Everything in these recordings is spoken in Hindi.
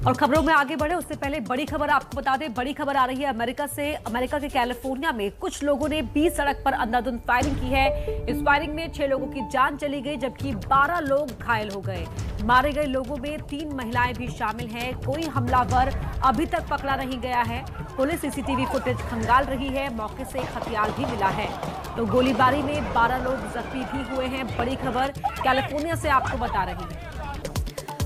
और खबरों में आगे बढ़े उससे पहले बड़ी खबर आपको बता दें। बड़ी खबर आ रही है अमेरिका से। अमेरिका के कैलिफोर्निया में कुछ लोगों ने बीच सड़क पर अंधाधुंध फायरिंग की है। इस फायरिंग में 6 लोगों की जान चली गई जबकि 12 लोग घायल हो गए। मारे गए लोगों में 3 महिलाएं भी शामिल हैं। कोई हमलावर अभी तक पकड़ा नहीं गया है। पुलिस सीसीटीवी फुटेज खंगाल रही है। मौके से एक हथियार भी मिला है। तो गोलीबारी में 12 लोग जख्मी भी हुए हैं। बड़ी खबर कैलिफोर्निया से आपको बता रही है।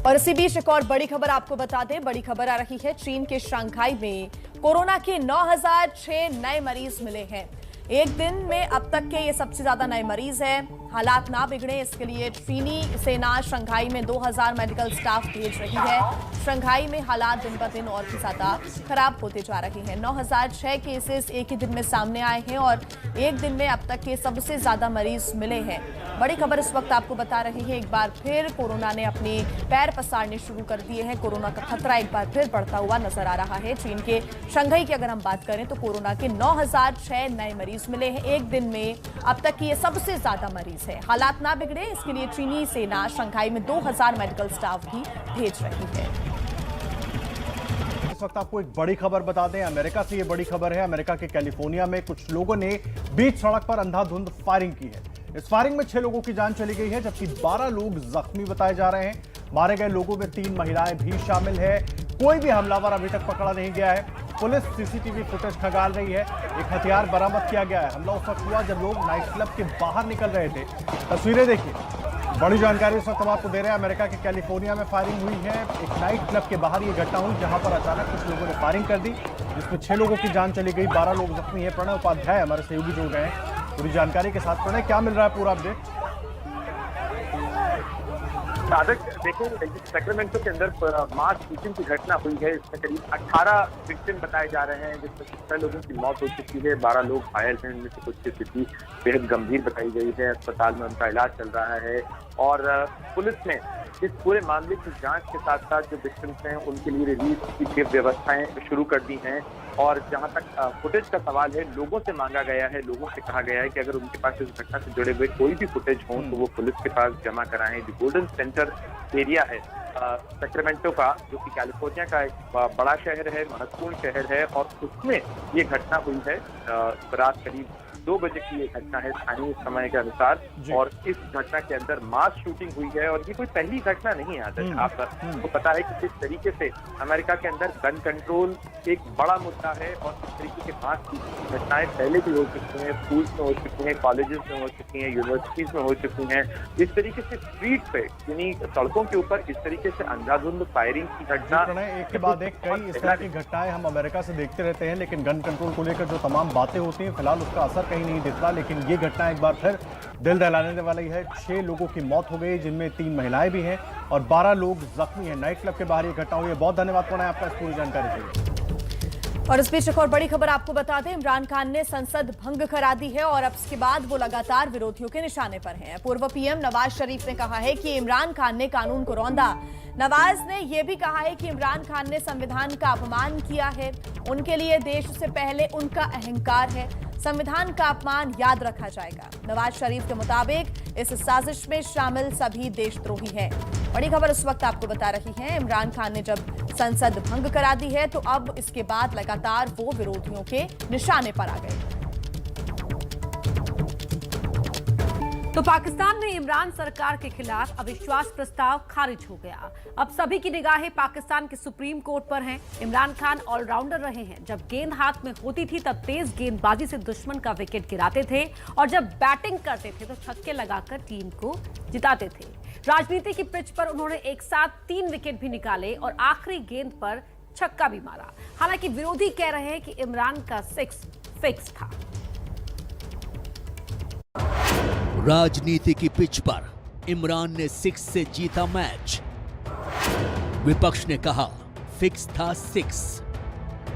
और इसी बीच एक और बड़ी खबर आपको बता दें। बड़ी खबर आ रही है चीन के शंघाई में कोरोना के 9006 नए मरीज मिले हैं। एक दिन में अब तक के ये सबसे ज्यादा नए मरीज हैं। हालात ना बिगड़े इसके लिए चीनी सेना शंघाई में 2000 मेडिकल स्टाफ भेज रही है। शंघाई में हालात दिन ब दिन और भी ज्यादा खराब होते जा रहे हैं। 9006 केसेस एक ही दिन में सामने आए हैं और एक दिन में अब तक के सबसे ज्यादा मरीज मिले हैं। बड़ी खबर इस वक्त आपको बता रही है। एक बार फिर कोरोना ने अपने पैर पसारने शुरू कर दिए हैं। कोरोना का खतरा एक बार फिर बढ़ता हुआ नजर आ रहा है। चीन के शंघाई की अगर हम बात करें तो कोरोना के 9006 नए मरीज मिले हैं। एक दिन में अब तक की ये सबसे ज्यादा मरीज है। हालात ना बिगड़े इसके लिए चीनी सेना शंघाई में 2000 मेडिकल स्टाफ भी भेज रही है। इस वक्त आपको एक बड़ी खबर बता दें। अमेरिका से ये बड़ी खबर है। अमेरिका के कैलिफोर्निया में कुछ लोगों ने बीच सड़क पर अंधाधुंध फायरिंग की है। इस फायरिंग में 6 लोगों की जान चली गई है जबकि 12 लोग जख्मी बताए जा रहे हैं। मारे गए लोगों में 3 महिलाएं भी शामिल है। कोई भी हमलावर अभी तक पकड़ा नहीं गया है। पुलिस सीसीटीवी फुटेज खंगाल रही है। एक हथियार बरामद किया गया है। हमला उस वक्त हुआ जब लोग नाइट क्लब के बाहर निकल रहे थे। तस्वीरें देखिए। बड़ी जानकारी इस वक्त हम आपको दे रहे हैं। अमेरिका के कैलिफोर्निया में फायरिंग हुई है। एक नाइट क्लब के बाहर ये घटना हुई जहां पर अचानक कुछ लोगों ने फायरिंग कर दी जिसमें 6 लोगों की जान चली गई, 12 लोग जख्मी हैं। प्रणय उपाध्याय हमारे सहयोगी जुड़ गए हैं पूरी जानकारी के साथ। प्रणय, क्या मिल रहा है पूरा अपडेट? साधक देखो, सैक्रामेंटो के अंदर मास शूटिंग की घटना हुई है। इसमें करीब 18 विक्टिम बताए जा रहे हैं जिसमें 6 लोगों की मौत हो चुकी है, 12 लोग घायल हैं। इनमें से कुछ की स्थिति बेहद गंभीर बताई गई है। अस्पताल में उनका इलाज चल रहा है और पुलिस ने इस पूरे मामले की जांच के साथ साथ जो विक्टिम्स हैं उनके लिए रिलीज की व्यवस्थाएं शुरू कर दी हैं। और जहां तक फुटेज का सवाल है, लोगों से मांगा गया है, लोगों से कहा गया है कि अगर उनके पास इस घटना से जुड़े हुए कोई भी फुटेज हो तो वो पुलिस के पास जमा कराएं। जो गोल्डन सेंटर एरिया है सैक्रामेंटो का, जो कि कैलिफोर्निया का एक बड़ा शहर है, महत्वपूर्ण शहर है, और उसमें ये घटना हुई है। रात करीब 2 बजे की ये घटना है स्थानीय समय के अनुसार। और इस घटना के अंदर मास शूटिंग हुई है और ये कोई पहली घटना नहीं है। आपको पता है कि किस तरीके से अमेरिका के अंदर गन कंट्रोल एक बड़ा मुद्दा है और इस तरीके के मास की घटनाएं पहले भी हो चुकी हैं। स्कूल्स में हो चुकी हैं, कॉलेजेस में हो चुकी हैं, यूनिवर्सिटीज में हो चुकी हैं। इस तरीके से स्ट्रीट पे यानी सड़कों के ऊपर इस तरीके से अंधाधुंध फायरिंग की घटना एक के बाद एक कई इस तरह की घटनाएं हम अमेरिका से देखते रहते हैं, लेकिन गन कंट्रोल को लेकर जो तमाम बातें होती हैं फिलहाल उसका असर कहीं नहीं दिख रहा। लेकिन ये घटना एक बार फिर दिल दहलाने वाली है। 6 लोगों की मौत हो गई जिनमें 3 महिलाएं भी हैं और 12 लोग जख्मी हैं। नाइट क्लब के बाहर ये घटना हुई है। बहुत धन्यवाद प्रणय आपका इस पूरी जानकारी के लिए। और इस बीच एक और बड़ी खबर आपको बता दें। इमरान खान ने संसद भंग करा दी है और अब इसके बाद वो लगातार विरोधियों के निशाने पर हैं। पूर्व पीएम नवाज शरीफ ने कहा है कि इमरान खान ने कानून को रौंदा। नवाज ने यह भी कहा है कि इमरान खान ने संविधान का अपमान किया है। उनके लिए देश से पहले उनका अहंकार है। संविधान का अपमान याद रखा जाएगा। नवाज शरीफ के मुताबिक इस साजिश में शामिल सभी देशद्रोही हैं। बड़ी खबर इस वक्त आपको बता रही है। इमरान खान ने जब संसद भंग करा दी है तो अब इसके बाद लगातार वो विरोधियों के निशाने पर आ गए। तो पाकिस्तान में इमरान सरकार के खिलाफ अविश्वास प्रस्ताव खारिज हो गया। अब सभी की निगाहें पाकिस्तान के सुप्रीम कोर्ट पर हैं। इमरान खान ऑलराउंडर रहे हैं। जब गेंद हाथ में होती थी तब तेज गेंदबाजी से दुश्मन का विकेट गिराते थे और जब बैटिंग करते थे तो छक्के लगाकर टीम को जिताते थे। राजनीति की पिच पर उन्होंने एक साथ 3 विकेट भी निकाले और आखिरी गेंद पर छक्का भी मारा। हालांकि विरोधी कह रहे हैं कि इमरान का 6 फिक्स था। राजनीति की पिच पर इमरान ने 6 से जीता मैच। विपक्ष ने कहा फिक्स था 6।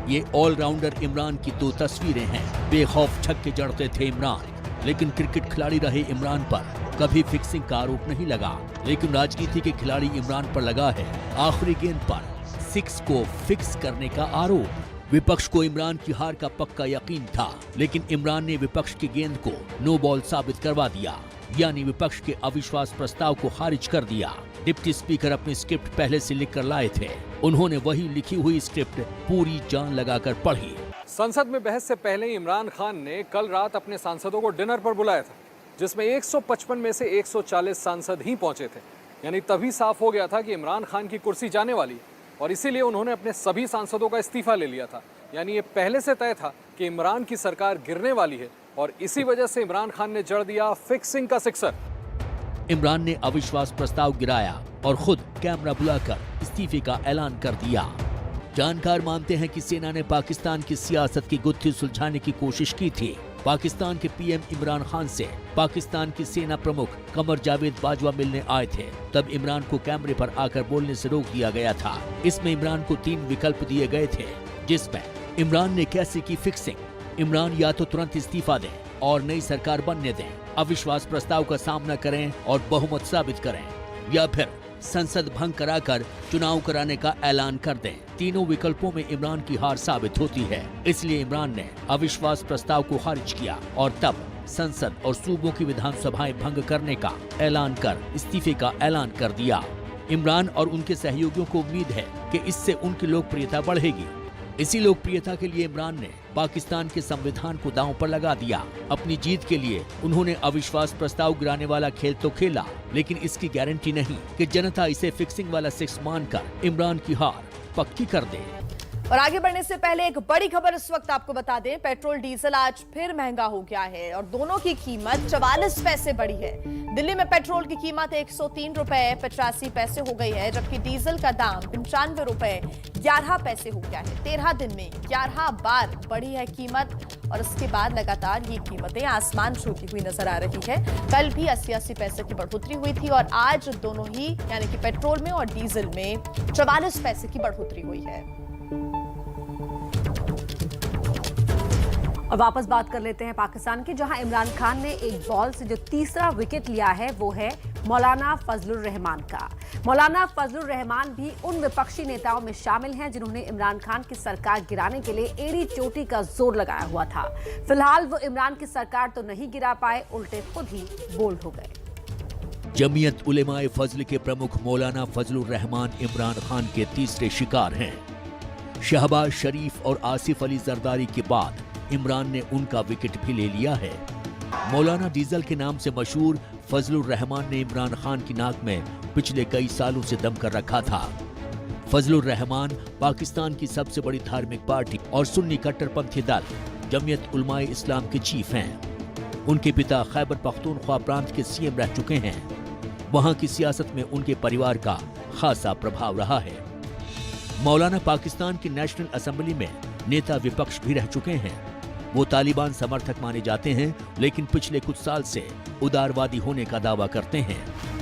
ये ऑलराउंडर इमरान की 2 तस्वीरें हैं। बेखौफ छक्के जड़ते थे इमरान, लेकिन क्रिकेट खिलाड़ी रहे इमरान पर कभी फिक्सिंग का आरोप नहीं लगा। लेकिन राजनीति के खिलाड़ी इमरान पर लगा है आखिरी गेंद पर 6 को फिक्स करने का आरोप। विपक्ष को इमरान की हार का पक्का यकीन था, लेकिन इमरान ने विपक्ष की गेंद को नो बॉल साबित करवा दिया, यानी विपक्ष के अविश्वास प्रस्ताव को खारिज कर दिया। डिप्टी स्पीकर अपनी स्क्रिप्ट पहले से लिख कर लाए थे। उन्होंने वही लिखी हुई स्क्रिप्ट पूरी जान लगाकर पढ़ी। संसद में बहस से पहले इमरान खान ने कल रात अपने सांसदों को डिनर पर बुलाया था, जिसमें 155 में से 140 सांसद ही पहुंचे थे। यानी तभी साफ हो गया था कि इमरान खान की कुर्सी जाने वाली, और इसीलिए उन्होंने अपने सभी सांसदों का इस्तीफा ले लिया था। यानी ये पहले से तय था कि इमरान की सरकार गिरने वाली है, और इसी वजह से इमरान खान ने जड़ दिया फिक्सिंग का सिक्सर। इमरान ने अविश्वास प्रस्ताव गिराया और खुद कैमरा बुलाकर इस्तीफे का ऐलान कर दिया। जानकार मानते हैं कि सेना ने पाकिस्तान की सियासत की गुत्थी सुलझाने की कोशिश की थी। पाकिस्तान के पीएम इमरान खान से पाकिस्तान की सेना प्रमुख कमर जावेद बाजवा मिलने आए थे। तब इमरान को कैमरे पर आकर बोलने से रोक दिया गया था। इसमें इमरान को 3 विकल्प दिए गए थे, जिसमें इमरान ने कैसे की फिक्सिंग। इमरान या तो तुरंत इस्तीफा दें और नई सरकार बनने दें, अविश्वास प्रस्ताव का सामना करें और बहुमत साबित करें, या फिर संसद भंग कराकर चुनाव कराने का ऐलान कर दें। तीनों विकल्पों में इमरान की हार साबित होती है। इसलिए इमरान ने अविश्वास प्रस्ताव को खारिज किया और तब संसद और सूबों की विधानसभाएं भंग करने का ऐलान कर इस्तीफे का ऐलान कर दिया। इमरान और उनके सहयोगियों को उम्मीद है कि इससे उनकी लोकप्रियता बढ़ेगी। इसी लोकप्रियता के लिए इमरान ने पाकिस्तान के संविधान को दांव पर लगा दिया। अपनी जीत के लिए उन्होंने अविश्वास प्रस्ताव गिराने वाला खेल तो खेला, लेकिन इसकी गारंटी नहीं कि जनता इसे फिक्सिंग वाला सिक्स मानकर इमरान की हार पक्की कर दे। और आगे बढ़ने से पहले एक बड़ी खबर इस वक्त आपको बता दें, पेट्रोल डीजल आज फिर महंगा हो गया है और दोनों की कीमत 44 पैसे बढ़ी है। दिल्ली में पेट्रोल की कीमत 103 रुपए 85 पैसे हो गई है, जबकि डीजल का दाम 95 रुपए 11 पैसे हो गया है। 13 दिन में 11 बार बढ़ी है कीमत, और इसके बाद लगातार ये कीमतें आसमान छूती हुई नजर आ रही है। कल भी 80-80 पैसे की बढ़ोतरी हुई थी और आज दोनों ही यानी कि पेट्रोल में और डीजल में 44 पैसे की बढ़ोतरी हुई है। और वापस बात कर लेते हैं पाकिस्तान की, जहां इमरान खान ने एक बॉल से जो तीसरा विकेट लिया है वो है मौलाना फजलुर रहमान का। मौलाना फजलुर रहमान भी उन विपक्षी नेताओं में शामिल हैं जिन्होंने इमरान खान की सरकार गिराने के लिए एड़ी चोटी का जोर लगाया हुआ था। फिलहाल वो इमरान की सरकार तो नहीं गिरा पाए, उल्टे खुद ही बोल्ड हो गए। जमीयत उलेमाए फजल के प्रमुख मौलाना फजलुर रहमान इमरान खान के तीसरे शिकार हैं। शहबाज शरीफ और आसिफ अली जरदारी के बाद इमरान ने उनका विकेट भी ले लिया है। मौलाना डीजल के नाम से मशहूर फजलुर रहमान ने इमरान खान की नाक में पिछले कई सालों से दम कर रखा था। फजलुर रहमान पाकिस्तान की सबसे बड़ी धार्मिक पार्टी और सुन्नी कट्टरपंथी दल जमीयत उलमाए इस्लाम के चीफ हैं। उनके पिता खैबर पख्तूनख्वा प्रांत के सीएम रह चुके हैं। वहां की सियासत में उनके परिवार का खासा प्रभाव रहा है। मौलाना पाकिस्तान की नेशनल असेंबली में नेता विपक्ष भी रह चुके हैं। वो तालिबान समर्थक माने जाते हैं, लेकिन पिछले कुछ साल से उदारवादी होने का दावा करते हैं।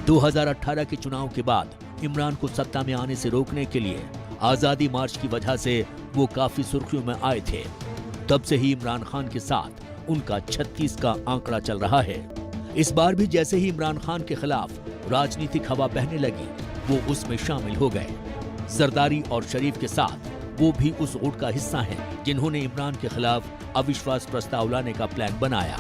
2018 के चुनाव के बाद इमरान को सत्ता में आने से रोकने के लिए आजादी मार्च की वजह से वो काफी सुर्खियों में आए थे। तब से ही इमरान खान के साथ उनका 36 का आंकड़ा चल रहा है। इस बार भी जैसे ही इमरान खान के खिलाफ राजनीतिक हवा बहने लगी, वो उसमें शामिल हो गए। जरदारी और शरीफ के साथ वो भी उस गुट का हिस्सा हैं जिन्होंने इमरान के खिलाफ अविश्वास प्रस्ताव लाने का प्लान बनाया।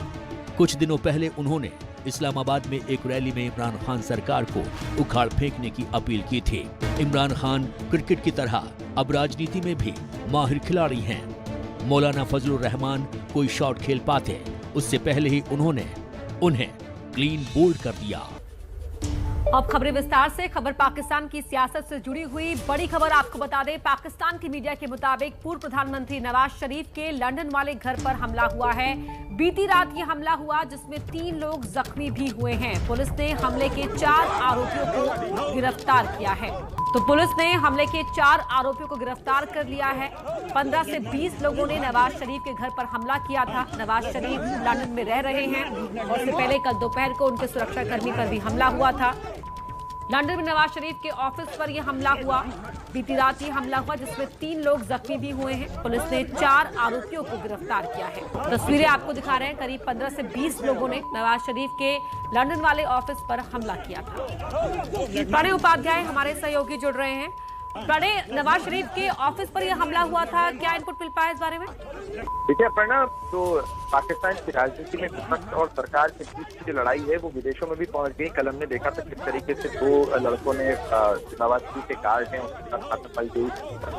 कुछ दिनों पहले उन्होंने इस्लामाबाद में एक रैली में इमरान खान सरकार को उखाड़ फेंकने की अपील की थी। इमरान खान क्रिकेट की तरह अब राजनीति में भी माहिर खिलाड़ी हैं। मौलाना फजलुर रहमान कोई शॉट खेल पाते, उससे पहले ही उन्होंने उन्हें क्लीन बोल्ड कर दिया। अब खबरें विस्तार से। खबर पाकिस्तान की सियासत से जुड़ी हुई बड़ी खबर आपको बता दें। पाकिस्तान की मीडिया के मुताबिक पूर्व प्रधानमंत्री नवाज शरीफ के लंदन वाले घर पर हमला हुआ है। बीती रात ये हमला हुआ, जिसमें 3 लोग जख्मी भी हुए हैं। पुलिस ने हमले के 4 आरोपियों को गिरफ्तार किया है। तो पुलिस ने हमले के 4 आरोपियों को गिरफ्तार कर लिया है। 15 से 20 लोगों ने नवाज शरीफ के घर पर हमला किया था। नवाज शरीफ लंदन में रह रहे हैं और इससे पहले कल दोपहर को उनके सुरक्षाकर्मी पर भी हमला हुआ था। लंदन में नवाज शरीफ के ऑफिस पर यह हमला हुआ। बीती रात ये हमला हुआ, जिसमें 3 लोग जख्मी भी हुए हैं। पुलिस ने 4 आरोपियों को गिरफ्तार किया है। तस्वीरें आपको दिखा रहे हैं। करीब 15 से 20 लोगों ने नवाज शरीफ के लंदन वाले ऑफिस पर हमला किया था। प्रणय उपाध्याय हमारे सहयोगी जुड़ रहे हैं। प्रणय, नवाज शरीफ के ऑफिस पर यह हमला हुआ था, क्या इनपुट मिल पाया इस बारे में? देखिए अपर्णा, तो पाकिस्तान की राजनीति में विपक्ष और सरकार के बीच की जो लड़ाई है वो विदेशों में भी पहुंच गई। कल हमने देखा था किस तरीके से दो लड़कों ने नवाज शरीफ के कार्ड हैं उसके साथ हाथापाई हुई।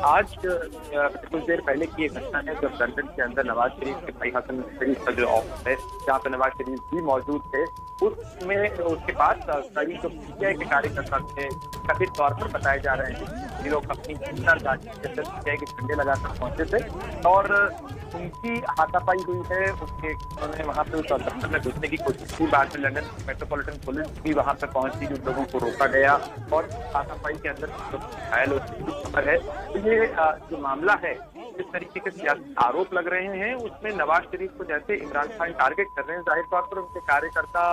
आज कुछ देर पहले की एक घटना है जब लंदन के अंदर नवाज शरीफ के भाई हसन शरीफ का जो ऑफिस है जहाँ पे नवाज शरीफ भी मौजूद थे, उसमें उसके बाद कई जो पीटीआई के कार्यकर्ता थे कथित तौर पर बताए जा रहे हैं ये लोग अपनी पीटीआई के झंडे लगाकर पहुंचे थे और उनकी हाथापाई हुई है। उसके उन्होंने वहां पे उस दफ्तर में घुसने की कोशिश की। बाद में लंदन मेट्रोपॉलिटन पुलिस भी वहां पे पहुंची, जिन लोगों को रोका गया और हाथापाई के अंदर घायल होने की खबर है। तो ये जो मामला है, जिस तरीके के सियासी आरोप लग रहे हैं उसमें नवाज शरीफ को जैसे इमरान खान टारगेट कर रहे हैं, जाहिर तौर पर उनके कार्यकर्ता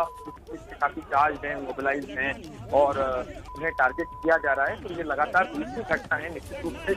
काफी चार्ज हैं, मोबिलाइज हैं और उन्हें टारगेट किया जा रहा है। तो ये लगातार दूसरी घटना है। निश्चित रूप से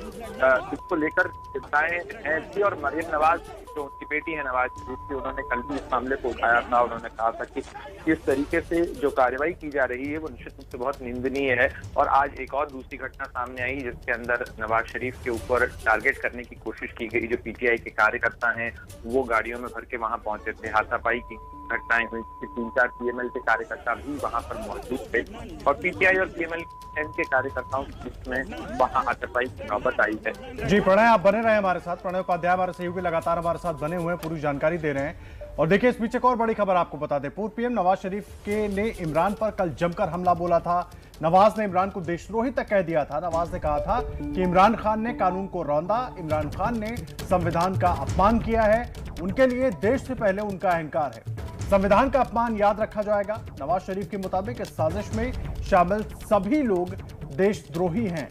इसको लेकर चिंताएं और मरियम नवाज जो उनकी बेटी है नवाज शरीफ की, उन्होंने कल भी इस मामले को उठाया था। उन्होंने कहा था कि किस तरीके से जो कार्रवाई की जा रही है वो निश्चित रूप से बहुत निंदनीय है। और आज एक और दूसरी घटना सामने आई जिसके अंदर नवाज शरीफ के ऊपर टारगेट करने की कोशिश की गई। जो पीटीआई के कार्यकर्ता हैं वो गाड़ियों में भर के वहां पहुंचे थे। हाथापाई की घटनाएं हुई, 3-4 पीएमएल के कार्यकर्ता भी वहां पर मौजूद थे और पीटीआई और पीएमएल के कार्यकर्ताओं के बीच में वहां हाथापाई की नौबत आई है। जी प्रणय, आप बने रहे हमारे साथ। प्रणय उपाध्याय हमारे सहयोगी लगातार हमारे साथ बने हुए हैं, पूरी जानकारी दे रहे हैं। और देखिए इस बीच एक और बड़ी खबर आपको बता दें। पूर्व पीएम नवाज शरीफ के ने इमरान पर कल जमकर हमला बोला था। नवाज ने इमरान को देशद्रोही तक कह दिया था। नवाज ने कहा था कि इमरान खान ने कानून को रौंदा, इमरान खान ने संविधान का अपमान किया है, उनके लिए देश से पहले उनका अहंकार है, संविधान का अपमान याद रखा जाएगा। नवाज शरीफ के मुताबिक इस साजिश में शामिल सभी लोग देशद्रोही हैं।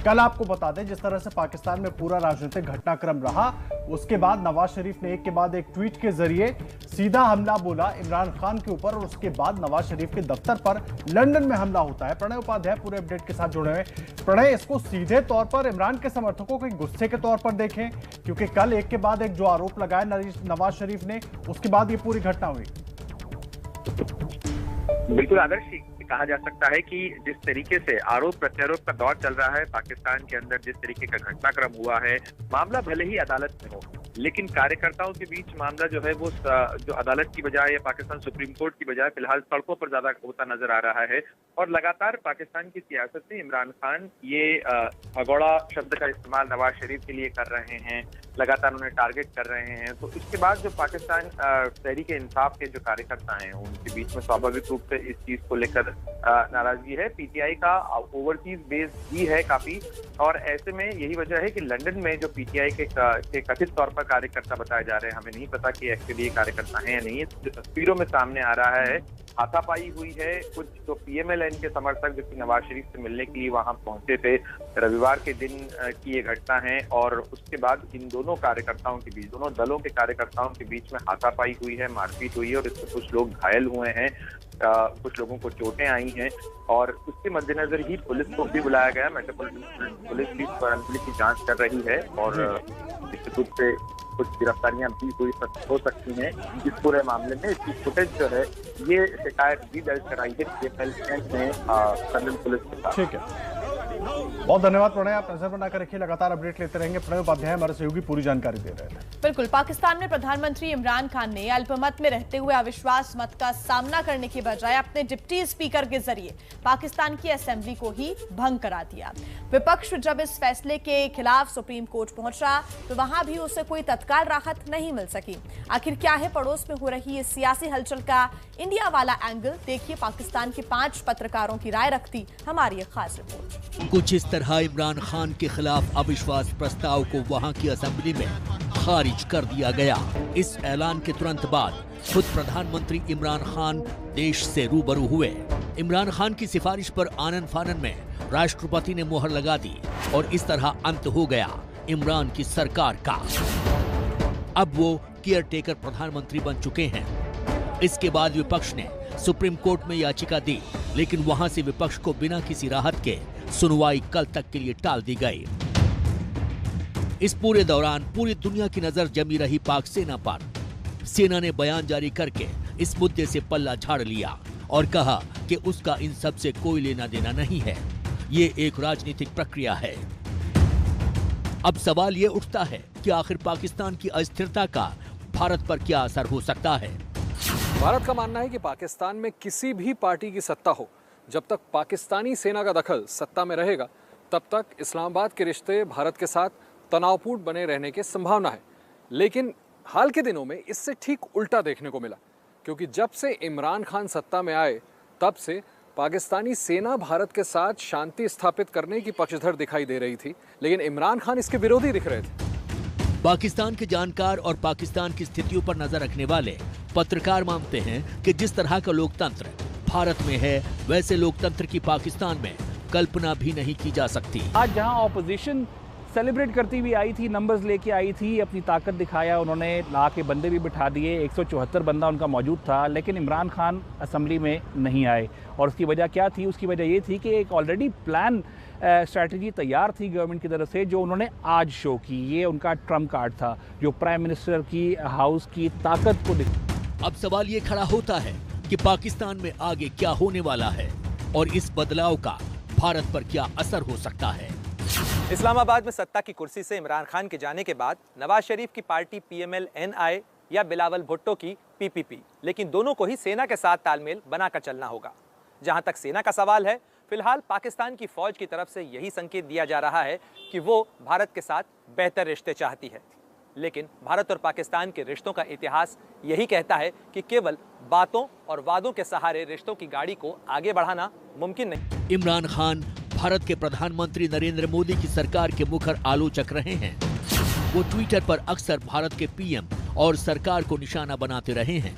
कल आपको बता दें जिस तरह से पाकिस्तान में पूरा राजनीतिक घटनाक्रम रहा, उसके बाद नवाज शरीफ ने एक के बाद एक ट्वीट के जरिए सीधा हमला बोला इमरान खान के ऊपर और उसके बाद नवाज शरीफ के दफ्तर पर लंदन में हमला होता है। प्रणय उपाध्याय पूरे अपडेट के साथ जुड़े हुए। प्रणय, इसको सीधे तौर पर इमरान के समर्थकों के गुस्से के तौर पर देखें, क्योंकि कल एक के बाद एक जो आरोप लगाया नवाज शरीफ ने, उसके बाद ये पूरी घटना हुई। बिल्कुल आदर्श, कहा जा सकता है कि जिस तरीके से आरोप प्रत्यारोप का दौर चल रहा है पाकिस्तान के अंदर, जिस तरीके का घटनाक्रम हुआ है, मामला भले ही अदालत में हो लेकिन कार्यकर्ताओं के बीच मामला जो है वो जो अदालत की बजाय या पाकिस्तान सुप्रीम कोर्ट की बजाय फिलहाल सड़कों पर ज्यादा होता नजर आ रहा है। और लगातार पाकिस्तान की सियासत में इमरान खान ये भगोड़ा शब्द का इस्तेमाल नवाज शरीफ के लिए कर रहे हैं, लगातार उन्हें टारगेट कर रहे हैं। तो इसके बाद जो पाकिस्तान तहरीक इंसाफ के जो कार्यकर्ता हैं उनके बीच में स्वाभाविक रूप से इस चीज को लेकर नाराजगी है। पीटीआई का ओवरसीज बेस भी है काफी, और ऐसे में यही वजह है कि लंदन में जो पीटीआई के कथित तौर पर कार्यकर्ता बताए जा रहे हैं, हमें नहीं पता कि एक्चुअली ये कार्यकर्ता हैं या नहीं, तस्वीरों में सामने आ रहा है। हाथापाई हुई है। कुछ जो पीएमएलएन के समर्थक जो कि नवाज शरीफ से मिलने के लिए वहां पहुंचे थे, रविवार के दिन की ये घटना है। और उसके बाद इन दोनों कार्यकर्ताओं के बीच, दोनों दलों के कार्यकर्ताओं के बीच में हाथापाई हुई है, मारपीट हुई है और इसमें कुछ लोग घायल हुए हैं, कुछ लोगों को चोटें आई हैं। और उसके मद्देनजर ही पुलिस को भी बुलाया गया। मेट्रोपॉलिटन पुलिस भी मामले की जांच कर रही है और निश्चित रूप से कुछ गिरफ्तारियां भी हो सकती हैं इस पूरे मामले में। इसकी फुटेज जो है ये शिकायत भी दर्ज कराई है पीएमएल ने लंदन पुलिस के साथ। ठीक है, बहुत धन्यवाद प्रणय, आप नजर बनाकर रखिए, लगातार अपडेट लेते रहेंगे। प्रणय उपाध्याय हमारे सहयोगी पूरी जानकारी दे रहे थे। बिल्कुल, पाकिस्तान में प्रधानमंत्री इमरान खान ने अल्पमत में रहते हुए अविश्वास मत का सामना करने की बजाय अपने डिप्टी स्पीकर के जरिए पाकिस्तान की असेंबली को ही भंग करा दिया। विपक्ष जब इस फैसले के खिलाफ सुप्रीम कोर्ट पहुंचा तो वहां भी उसे कोई तत्काल राहत नहीं मिल सकी। आखिर क्या है पड़ोस में हो रही इस सियासी हलचल का इंडिया वाला एंगल? देखिए पाकिस्तान के 5 पत्रकारों की राय रखती हमारी एक खास रिपोर्ट। कुछ इस तरह इमरान खान के खिलाफ अविश्वास प्रस्ताव को वहां की असेंबली में खारिज कर दिया गया। इस ऐलान के तुरंत बाद खुद प्रधानमंत्री इमरान खान देश से रूबरू हुए। इमरान खान की सिफारिश पर आनन फानन में राष्ट्रपति ने मोहर लगा दी और इस तरह अंत हो गया इमरान की सरकार का। अब वो केयरटेकर प्रधानमंत्री बन चुके हैं। इसके बाद विपक्ष ने सुप्रीम कोर्ट में याचिका दी, लेकिन वहां से विपक्ष को बिना किसी राहत के सुनवाई कल तक के लिए टाल दी गई। इस पूरे दौरान पूरी दुनिया की नजर जमी रही पाक सेना पर। सेना ने बयान जारी करके इस मुद्दे से पल्ला झाड़ लिया और कहा कि उसका इन सब से कोई लेना देना नहीं है, ये एक राजनीतिक प्रक्रिया है। अब सवाल ये उठता है कि आखिर पाकिस्तान की अस्थिरता का भारत पर क्या असर हो सकता है। भारत का मानना है कि पाकिस्तान में किसी भी पार्टी की सत्ता हो, जब तक पाकिस्तानी सेना का दखल सत्ता में रहेगा तब तक इस्लामाबाद के रिश्ते भारत के साथ तनावपूर्ण बने रहने की संभावना है। लेकिन हाल के दिनों में इससे ठीक उल्टा देखने को मिला, क्योंकि जब से इमरान खान सत्ता में आए तब से पाकिस्तानी सेना भारत के साथ शांति स्थापित करने की पक्षधर दिखाई दे रही थी, लेकिन इमरान खान इसके विरोधी दिख रहे थे। पाकिस्तान के जानकार और पाकिस्तान की स्थितियों पर नजर रखने वाले पत्रकार मानते हैं कि जिस तरह का लोकतंत्र भारत में है, वैसे लोकतंत्र की पाकिस्तान में कल्पना भी नहीं की जा सकती। आज जहां ऑपोजिशन सेलिब्रेट करती हुई आई थी, नंबर्स लेके आई थी, अपनी ताकत दिखाया, उन्होंने ला के बंदे भी बिठा दिए, 174 बंदा उनका मौजूद था, लेकिन इमरान खान असेंबली में नहीं आए। और उसकी वजह क्या थी? उसकी वजह ये थी कि एक ऑलरेडी प्लान स्ट्रैटेजी तैयार थी गवर्नमेंट की तरफ से, जो उन्होंने आज शो की। ये उनका ट्रम्प कार्ड था जो प्राइम मिनिस्टर की हाउस की ताकत को अब सवाल ये खड़ा होता है कि पाकिस्तान में आगे क्या होने वाला है और इस बदलाव का भारत पर क्या असर हो सकता है। इस्लामाबाद में सत्ता की कुर्सी से इमरान खान के जाने के बाद नवाज शरीफ की पार्टी PML-NI या बिलावल भुट्टो की PPP, लेकिन दोनों को ही सेना के साथ तालमेल बनाकर चलना होगा। जहां तक सेना का सवाल है, फिलहाल पाकिस्तान की फौज की तरफ से यही संकेत दिया जा रहा है कि वो भारत के साथ बेहतर रिश्ते चाहती है, लेकिन भारत और पाकिस्तान के रिश्तों का इतिहास यही कहता है कि केवल बातों और वादों के सहारे रिश्तों की गाड़ी को आगे बढ़ाना मुमकिन नहीं। इमरान खान भारत के प्रधानमंत्री नरेंद्र मोदी की सरकार के मुखर आलोचक रहे हैं। वो ट्विटर पर अक्सर भारत के PM और सरकार को निशाना बनाते रहे हैं।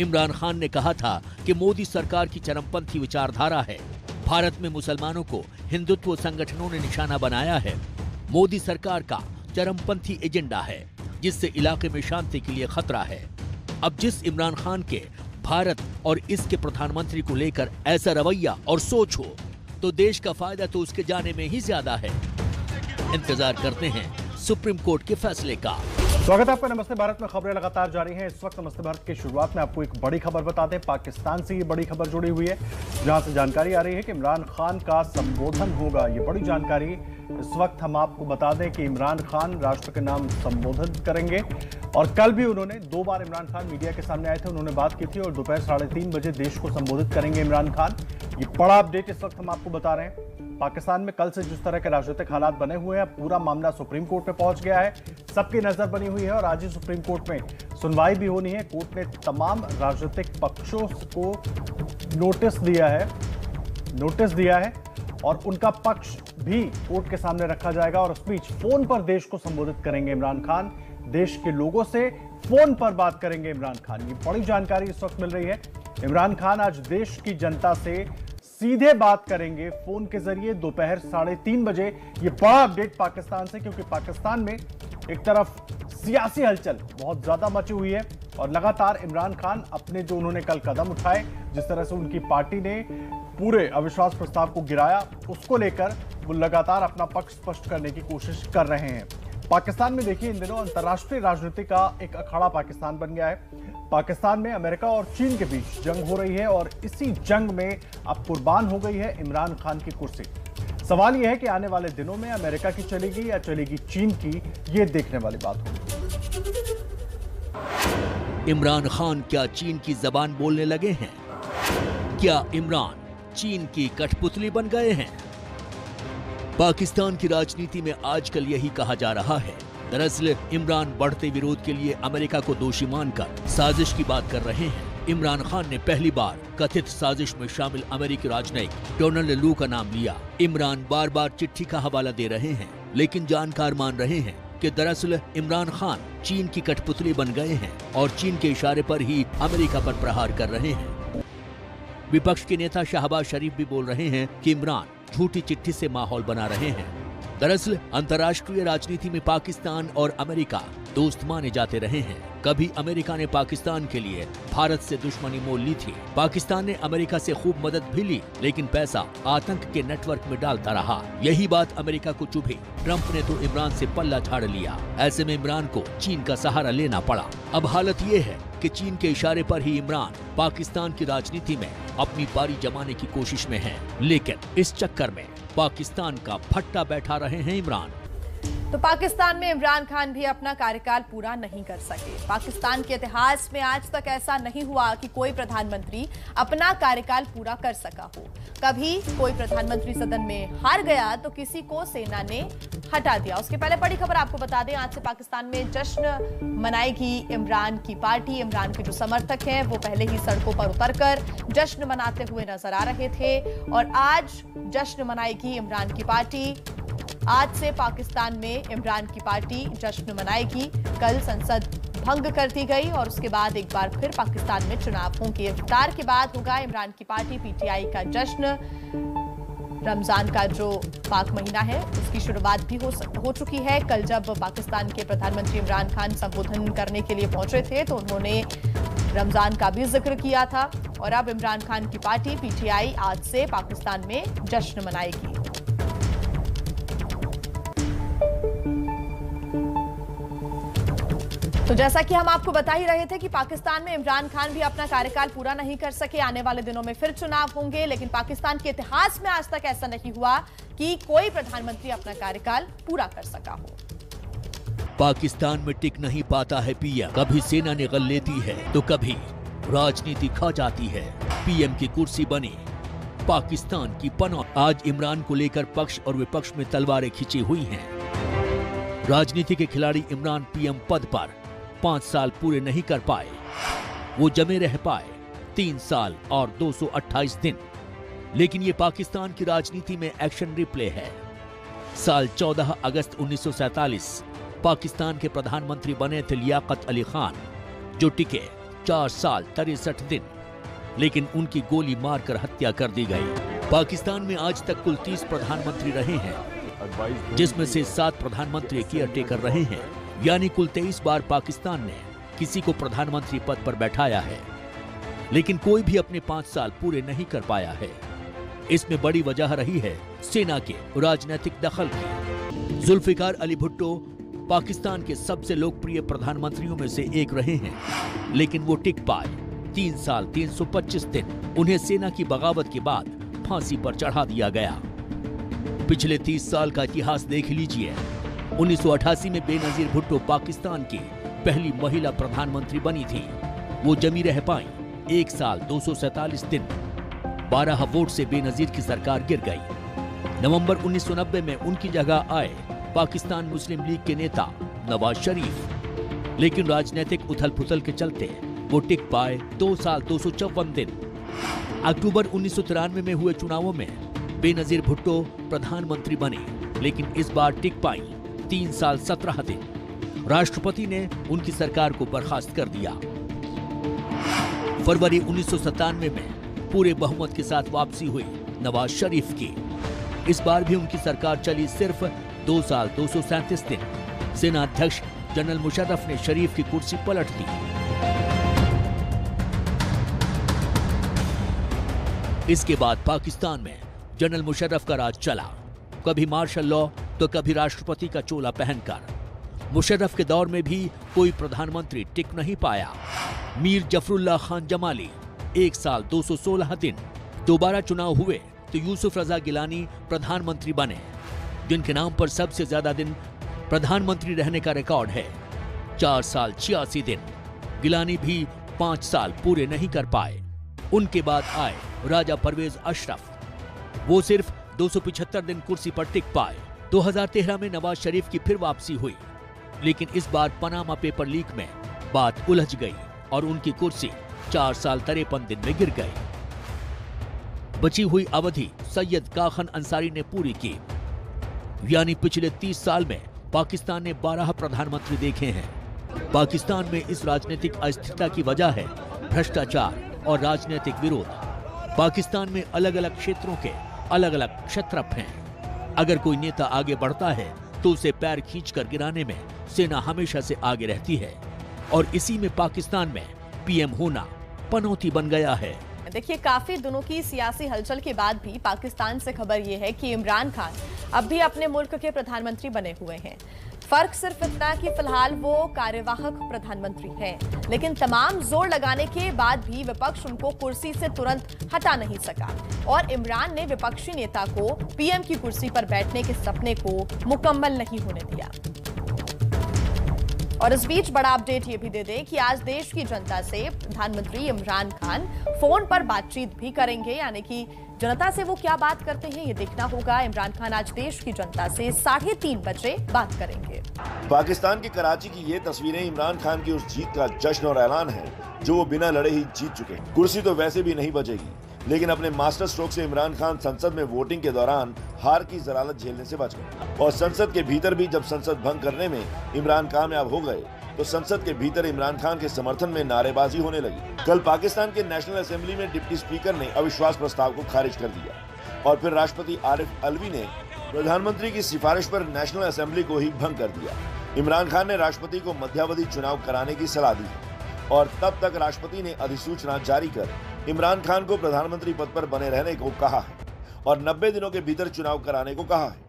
इमरान खान ने कहा था कि मोदी सरकार की चरमपंथी विचारधारा है। भारत में मुसलमानों को हिंदुत्व संगठनों ने निशाना बनाया है। मोदी सरकार का चरमपंथी एजेंडा है, जिससे इलाके में शांति के लिए खतरा है। अब जिस इमरान खान के भारत और इसके प्रधानमंत्री को लेकर ऐसा रवैया और सोच हो, तो देश का फायदा तो उसके जाने में ही ज्यादा है। इंतजार करते हैं सुप्रीम कोर्ट के फैसले का। स्वागत है आपका नमस्ते भारत में। खबरें लगातार जारी हैं। इस वक्त नमस्ते भारत की शुरुआत में आपको एक बड़ी खबर बता दें। पाकिस्तान से ये बड़ी खबर जुड़ी हुई है, जहां से जानकारी आ रही है कि इमरान खान का संबोधन होगा। ये बड़ी जानकारी इस वक्त हम आपको बता दें कि इमरान खान राष्ट्र के नाम संबोधन करेंगे। और कल भी उन्होंने 2 बार इमरान खान मीडिया के सामने आए थे, उन्होंने बात की थी। और दोपहर 3:30 बजे देश को संबोधित करेंगे इमरान खान। ये बड़ा अपडेट इस वक्त हम आपको बता रहे हैं। पाकिस्तान में कल से जिस तरह के राजनीतिक हालात बने हुए हैं, पूरा मामला सुप्रीम कोर्ट में पहुंच गया है। सबकी नजर बनी हुई है और आज ही सुप्रीम कोर्ट में सुनवाई भी होनी है। कोर्ट ने तमाम राजनीतिक पक्षों को नोटिस दिया है और उनका पक्ष भी कोर्ट के सामने रखा जाएगा। और उस बीच फोन पर देश को संबोधित करेंगे इमरान खान। देश के लोगों से फोन पर बात करेंगे इमरान खान। ये बड़ी जानकारी इस वक्त मिल रही है। इमरान खान आज देश की जनता से सीधे बात करेंगे फोन के जरिए दोपहर 3:30 बजे। ये बड़ा अपडेट पाकिस्तान से, क्योंकि पाकिस्तान में एक तरफ सियासी हलचल बहुत ज्यादा मची हुई है और लगातार इमरान खान अपने जो उन्होंने कल कदम उठाए, जिस तरह से उनकी पार्टी ने पूरे अविश्वास प्रस्ताव को गिराया, उसको लेकर वो लगातार अपना पक्ष स्पष्ट करने की कोशिश कर रहे हैं। पाकिस्तान में देखिए, इन दिनों अंतर्राष्ट्रीय राजनीति का एक अखाड़ा पाकिस्तान बन गया है। पाकिस्तान में अमेरिका और चीन के बीच जंग हो रही है और इसी जंग में अब कुर्बान हो गई है इमरान खान की कुर्सी। सवाल यह है कि आने वाले दिनों में अमेरिका की चलेगी या चलेगी चीन की, ये देखने वाली बात होगी। इमरान खान क्या चीन की जबान बोलने लगे हैं? क्या इमरान चीन की कठपुतली बन गए हैं? पाकिस्तान की राजनीति में आजकल यही कहा जा रहा है। दरअसल इमरान बढ़ते विरोध के लिए अमेरिका को दोषी मानकर साजिश की बात कर रहे हैं। इमरान खान ने पहली बार कथित साजिश में शामिल अमेरिकी राजनयिक डोनाल्ड लू का नाम लिया। इमरान बार बार चिट्ठी का हवाला दे रहे हैं, लेकिन जानकार मान रहे हैं कि दरअसल इमरान खान चीन की कठपुतली बन गए हैं और चीन के इशारे पर ही अमेरिका पर प्रहार कर रहे हैं। विपक्ष के नेता शहबाज शरीफ भी बोल रहे हैं कि इमरान झूठी चिट्ठी से माहौल बना रहे हैं। दरअसल अंतर्राष्ट्रीय राजनीति में पाकिस्तान और अमेरिका दोस्त माने जाते रहे हैं। कभी अमेरिका ने पाकिस्तान के लिए भारत से दुश्मनी मोल ली थी। पाकिस्तान ने अमेरिका से खूब मदद भी ली, लेकिन पैसा आतंक के नेटवर्क में डालता रहा। यही बात अमेरिका को चुभी। ट्रंप ने तो इमरान से पल्ला झाड़ लिया। ऐसे में इमरान को चीन का सहारा लेना पड़ा। अब हालत ये है कि चीन के इशारे पर ही इमरान पाकिस्तान की राजनीति में अपनी पारी जमाने की कोशिश में है, लेकिन इस चक्कर में पाकिस्तान का भट्टा बैठा रहे हैं इमरान। तो पाकिस्तान में इमरान खान भी अपना कार्यकाल पूरा नहीं कर सके। पाकिस्तान के इतिहास में आज तक ऐसा नहीं हुआ कि कोई प्रधानमंत्री अपना कार्यकाल पूरा कर सका हो। कभी कोई प्रधानमंत्री सदन में हार गया तो किसी को सेना ने हटा दिया। उसके पहले बड़ी खबर आपको बता दें, आज से पाकिस्तान में जश्न मनाएगी इमरान की पार्टी। इमरान के जो समर्थक हैं वो पहले ही सड़कों पर उतरकर जश्न मनाते हुए नजर आ रहे थे और आज जश्न मनाएगी इमरान की पार्टी। आज से पाकिस्तान में इमरान की पार्टी जश्न मनाएगी। कल संसद भंग कर दी गई और उसके बाद एक बार फिर पाकिस्तान में चुनाव होंगे। इफ्तार के बाद होगा इमरान की पार्टी पीटीआई का जश्न। रमजान का जो पाक महीना है उसकी शुरुआत भी हो चुकी है। कल जब पाकिस्तान के प्रधानमंत्री इमरान खान संबोधन करने के लिए पहुंचे थे तो उन्होंने रमजान का भी जिक्र किया था और अब इमरान खान की पार्टी पीटीआई आज से पाकिस्तान में जश्न मनाएगी। तो जैसा कि हम आपको बता ही रहे थे कि पाकिस्तान में इमरान खान भी अपना कार्यकाल पूरा नहीं कर सके। आने वाले दिनों में फिर चुनाव होंगे, लेकिन पाकिस्तान के इतिहास में आज तक ऐसा नहीं हुआ कि कोई प्रधानमंत्री अपना कार्यकाल पूरा कर सका हो। पाकिस्तान में टिक नहीं पाता है पीएम। कभी सेना निगल लेती है तो कभी राजनीति खा जाती है। पीएम की कुर्सी बनी पाकिस्तान की पनौती। आज इमरान को लेकर पक्ष और विपक्ष में तलवारें खिंची हुई हैं। राजनीति के खिलाड़ी इमरान पीएम पद पर 5 साल पूरे नहीं कर पाए। वो जमे रह पाए 3 साल और 228 दिन। लेकिन ये पाकिस्तान की राजनीति में एक्शन रिप्ले है। साल 14 अगस्त 1947 पाकिस्तान के प्रधानमंत्री बने थे लियाकत अली खान, जो टिके 4 साल 63 दिन, लेकिन उनकी गोली मारकर हत्या कर दी गई। पाकिस्तान में आज तक कुल 30 प्रधानमंत्री रहे हैं, जिसमें से 7 प्रधानमंत्री केयरटेकर रहे हैं। यानी कुल 23 बार पाकिस्तान ने किसी को प्रधानमंत्री पद पर बैठाया है, लेकिन कोई भी अपने 5 साल पूरे नहीं कर पाया है। इसमें बड़ी वजह रही है सेना के राजनीतिक दखल की। जुल्फिकार अली भुट्टो पाकिस्तान के सबसे लोकप्रिय प्रधानमंत्रियों में से एक रहे हैं, लेकिन वो टिक पाए 3 साल 325 दिन। उन्हें सेना की बगावत के बाद फांसी पर चढ़ा दिया गया। पिछले 30 साल का इतिहास देख लीजिए। 1988 में बेनजीर भुट्टो पाकिस्तान की पहली महिला प्रधानमंत्री बनी थी। वो जमी रह पाई 1 साल 247 दिन। 12 वोट से बेनजीर की सरकार गिर गई। नवंबर 1990 में उनकी जगह आए पाकिस्तान मुस्लिम लीग के नेता नवाज शरीफ, लेकिन राजनीतिक उथल पुथल के चलते वो टिक पाए 2 साल 254 दिन। अक्टूबर 1993 में हुए चुनावों में बेनजीर भुट्टो प्रधानमंत्री बने, लेकिन इस बार टिक पाई 3 साल 17 दिन। राष्ट्रपति ने उनकी सरकार को बर्खास्त कर दिया। फरवरी 1997 में पूरे बहुमत के साथ वापसी हुई नवाज शरीफ की। इस बार भी उनकी सरकार चली सिर्फ 2 साल 237 दिन। सेना अध्यक्ष जनरल मुशर्रफ ने शरीफ की कुर्सी पलट दी। इसके बाद पाकिस्तान में जनरल मुशर्रफ का राज चला, कभी मार्शल लॉ तो कभी राष्ट्रपति का चोला पहनकर। मुशर्रफ के दौर में भी कोई प्रधानमंत्री टिक नहीं पाया। मीर जफरुल्लाह खान जमाली 1 साल 216 दिन। दोबारा चुनाव हुए तो यूसुफ रजा गिलानी प्रधानमंत्री बने, जिनके नाम पर सबसे ज्यादा दिन प्रधानमंत्री रहने का रिकॉर्ड है, 4 साल 86 दिन। गिलानी भी 5 साल पूरे नहीं कर पाए। उनके बाद आए राजा परवेज अशरफ, वो सिर्फ 275 दिन कुर्सी पर टिक पाए। 2013 में नवाज शरीफ की फिर वापसी हुई, लेकिन इस बार पनामा पेपर लीक में बात उलझ गई और उनकी कुर्सी 4 साल 53 दिन में गिर गई। बची हुई अवधि सैयद काखन अंसारी ने पूरी की। यानी पिछले 30 साल में पाकिस्तान ने 12 प्रधानमंत्री देखे हैं। पाकिस्तान में इस राजनीतिक अस्थिरता की वजह है भ्रष्टाचार और राजनीतिक विरोध। पाकिस्तान में अलग अलग क्षेत्रों के अलग अलग क्षत्रप हैं। अगर कोई नेता आगे बढ़ता है तो उसे पैर खींचकर गिराने में सेना हमेशा से आगे रहती है, और इसी में पाकिस्तान में पीएम होना पनौती बन गया है। देखिए, काफी दिनों की सियासी हलचल के बाद भी पाकिस्तान से खबर यह है कि इमरान खान अब भी अपने मुल्क के प्रधानमंत्री बने हुए हैं। फर्क सिर्फ इतना कि फिलहाल वो कार्यवाहक प्रधानमंत्री हैं, लेकिन तमाम जोर लगाने के बाद भी विपक्ष उनको कुर्सी से तुरंत हटा नहीं सका और इमरान ने विपक्षी नेता को पीएम की कुर्सी पर बैठने के सपने को मुकम्मल नहीं होने दिया। और इस बीच बड़ा अपडेट ये भी दे दें कि आज देश की जनता से प्रधानमंत्री इमरान खान फोन पर बातचीत भी करेंगे, यानी कि जनता से वो क्या बात करते हैं ये देखना होगा। इमरान खान आज देश की जनता से 3:30 बजे बात करेंगे। पाकिस्तान के कराची की ये तस्वीरें इमरान खान की उस जीत का जश्न और ऐलान है जो वो बिना लड़े ही जीत चुके हैं। कुर्सी तो वैसे भी नहीं बचेगी, लेकिन अपने मास्टर स्ट्रोक से इमरान खान संसद में वोटिंग के दौरान हार की जलालत झेलने से बच गए और संसद के भीतर भी जब संसद भंग करने में इमरान कामयाब हो गए तो संसद के भीतर इमरान खान के समर्थन में नारेबाजी होने लगी। कल पाकिस्तान के नेशनल असेंबली में डिप्टी स्पीकर ने अविश्वास प्रस्ताव को खारिज कर दिया और फिर राष्ट्रपति आरिफ अलवी ने प्रधानमंत्री की सिफारिश पर नेशनल असेंबली को ही भंग कर दिया। इमरान खान ने राष्ट्रपति को मध्यावधि चुनाव कराने की सलाह दी और तब तक राष्ट्रपति ने अधिसूचना जारी कर इमरान खान को प्रधानमंत्री पद पर बने रहने को कहा है और 90 दिनों के भीतर चुनाव कराने को कहा है।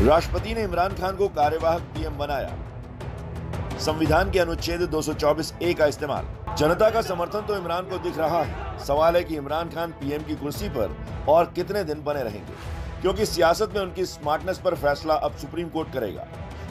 राष्ट्रपति ने इमरान खान को कार्यवाहक पीएम बनाया। संविधान के अनुच्छेद 224(a) का इस्तेमाल। जनता का समर्थन तो इमरान को दिख रहा है। सवाल है कि इमरान खान पीएम की कुर्सी पर और कितने दिन बने रहेंगे, क्योंकि सियासत में उनकी स्मार्टनेस पर फैसला अब सुप्रीम कोर्ट करेगा।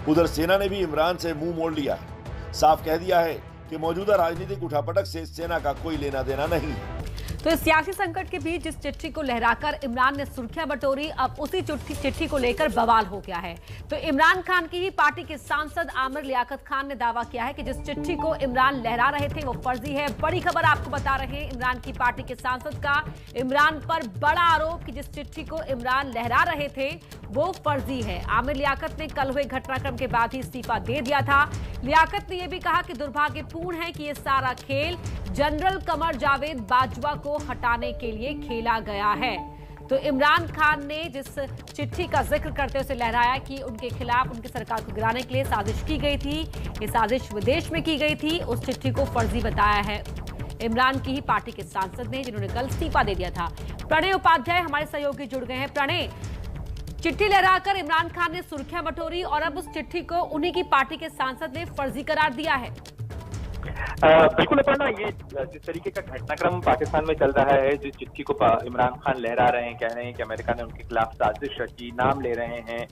उधर सेना ने भी इमरान से मुंह मोड़ लिया है, साफ कह दिया है कि मौजूदा राजनीतिक उठापटक से सेना का कोई लेना देना नहीं है। तो इस सियासी संकट के बीच जिस चिट्ठी को लहराकर इमरान ने सुर्खियां बटोरी, अब उसी चिट्ठी को लेकर बवाल हो गया है। तो इमरान खान की ही पार्टी के सांसद आमिर लियाकत खान ने दावा किया है कि जिस चिट्ठी को इमरान लहरा रहे थे वो फर्जी है। बड़ी खबर आपको बता रहे हैं इमरान की पार्टी के सांसद का इमरान पर बड़ा आरोप कि जिस चिट्ठी को इमरान लहरा रहे थे वो फर्जी है। आमिर लियाकत ने कल हुए घटनाक्रम के बाद ही इस्तीफा दे दिया था। लियाकत ने यह भी कहा कि दुर्भाग्यपूर्ण है कि ये सारा खेल जनरल कमर जावेद बाजवा को हटाने के लिए खेला गया है। तो इमरान खान ने जिस चिट्ठी का जिक्र करते हुए लहराया कि उनके खिलाफ उनकी सरकार को गिराने के लिए साजिश की गई थी, ये साजिश विदेश में की गई थी, उस चिट्ठी को फर्जी बताया है इमरान की ही पार्टी के सांसद ने, जिन्होंने कल इस्तीफा दे दिया था। प्रणय उपाध्याय हमारे सहयोगी जुड़ गए हैं। प्रणय, चिट्ठी लहराकर इमरान खान ने सुर्खियां बटोरी और अब उस चिट्ठी को उन्हीं की पार्टी के सांसद ने फर्जी करार दिया है। बिल्कुल अपर्णा, ये जिस तरीके का घटनाक्रम पाकिस्तान में चल रहा है, जिस चिट्ठी को इमरान खान लहरा रहे हैं, कह रहे हैं कि अमेरिका ने उनके खिलाफ साजिश रची, नाम ले रहे हैं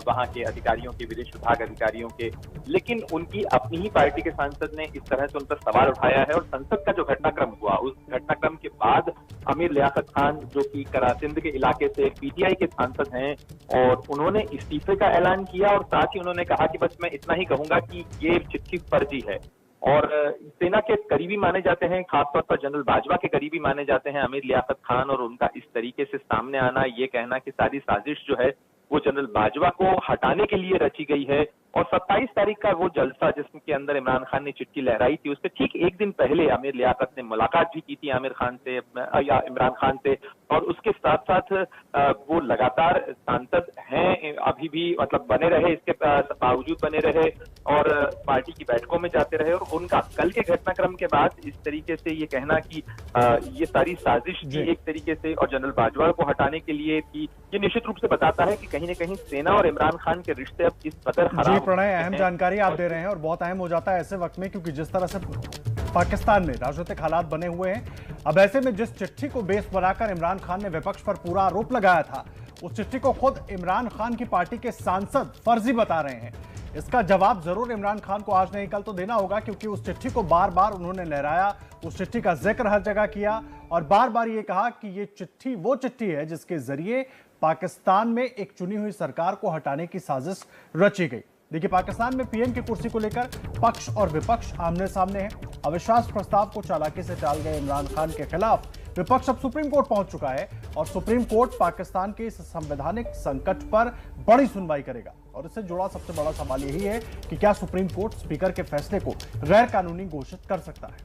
वहां के अधिकारियों के, विदेश विभाग अधिकारियों के, लेकिन उनकी अपनी ही पार्टी के सांसद ने इस तरह से उन पर सवाल उठाया है। और संसद का जो घटनाक्रम हुआ, उस घटनाक्रम के बाद आमिर लियाकत खान, जो कि करासिंद के इलाके से पीटीआई के सांसद हैं, और उन्होंने इस्तीफे का ऐलान किया और साथ ही उन्होंने कहा कि बस मैं इतना ही कहूंगा कि ये चिट्ठी फर्जी है। और सेना के करीबी माने जाते हैं, खासतौर पर जनरल बाजवा के करीबी माने जाते हैं आमिर लियाकत खान, और उनका इस तरीके से सामने आना, ये कहना कि सारी साजिश जो है वो जनरल बाजवा को हटाने के लिए रची गई है। और 27 तारीख का वो जलसा जिसके अंदर इमरान खान ने चिट्ठी लहराई थी, उससे ठीक एक दिन पहले आमिर लियाकत ने मुलाकात भी की थी आमिर खान से या इमरान खान से, और उसके साथ साथ वो लगातार सांसद हैं, अभी भी मतलब बने रहे, इसके बावजूद बने रहे और पार्टी की बैठकों में जाते रहे। और उनका कल के घटनाक्रम के बाद इस तरीके से ये कहना कि ये सारी साजिश थी एक तरीके से और जनरल बाजवा को हटाने के लिए थी, ये निश्चित रूप से बताता है कि कहीं न कहीं सेना और इमरान खान के रिश्ते अब इस कदर खराब। प्रणय, अहम जानकारी आप दे रहे हैं और बहुत अहम हो जाता है ऐसे वक्त में, क्योंकि जिस तरह से पाकिस्तान में राजनीतिक हालात बने हुए हैं, अब ऐसे में जिस चिट्ठी को बेस बनाकर इमरान खान ने विपक्ष पर पूरा आरोप लगाया था, उस चिट्ठी को खुद इमरान खान की पार्टी के सांसद फर्जी बता रहे हैं। इसका जवाब जरूर इमरान खान को आज नहीं कल तो देना होगा, क्योंकि उस चिट्ठी को बार बार उन्होंने लहराया, उस चिट्ठी का जिक्र हर जगह किया और बार बार ये कहा कि ये चिट्ठी वो चिट्ठी है जिसके जरिए पाकिस्तान में एक चुनी हुई सरकार को हटाने की साजिश रची गई। देखिए, पाकिस्तान में पीएम की कुर्सी को लेकर पक्ष और विपक्ष आमने सामने हैं। अविश्वास प्रस्ताव को चालाकी से टाल गए इमरान खान के खिलाफ विपक्ष अब सुप्रीम कोर्ट पहुंच चुका है और सुप्रीम कोर्ट पाकिस्तान के इस संवैधानिक संकट पर बड़ी सुनवाई करेगा। और इससे जुड़ा सबसे बड़ा सवाल यही है कि क्या सुप्रीम कोर्ट स्पीकर के फैसले को गैर कानूनी घोषित कर सकता है।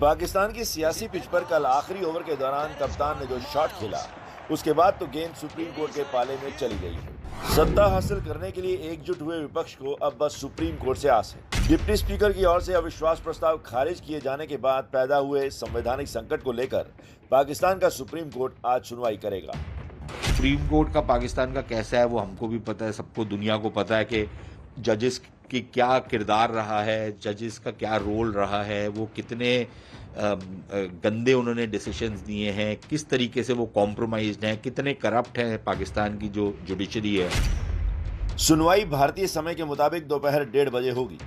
पाकिस्तान की सियासी पिच पर कल आखिरी ओवर के दौरान कप्तान ने जो शॉट खेला, उसके बाद तो गेंद सुप्रीम कोर्ट के पाले में चली गई है। सत्ता हासिल करने के लिए एकजुट हुए विपक्ष को अब बस सुप्रीम कोर्ट से आस है। डिप्टी स्पीकर की ओर से अविश्वास प्रस्ताव खारिज किए जाने के बाद पैदा हुए संवैधानिक संकट को लेकर पाकिस्तान का सुप्रीम कोर्ट आज सुनवाई करेगा। सुप्रीम कोर्ट का पाकिस्तान का कैसा है वो हमको भी पता है, सबको दुनिया को पता है कि जजेस की क्या किरदार रहा है, जजेस का क्या रोल रहा है, वो कितने गंदे उन्होंने डिसीजंस दिए हैं, किस तरीके से वो कॉम्प्रोमाइज्ड हैं, कितने करप्ट हैं पाकिस्तान की जो जुडिशरी है। सुनवाई भारतीय समय के मुताबिक दोपहर 1:30 बजे होगी।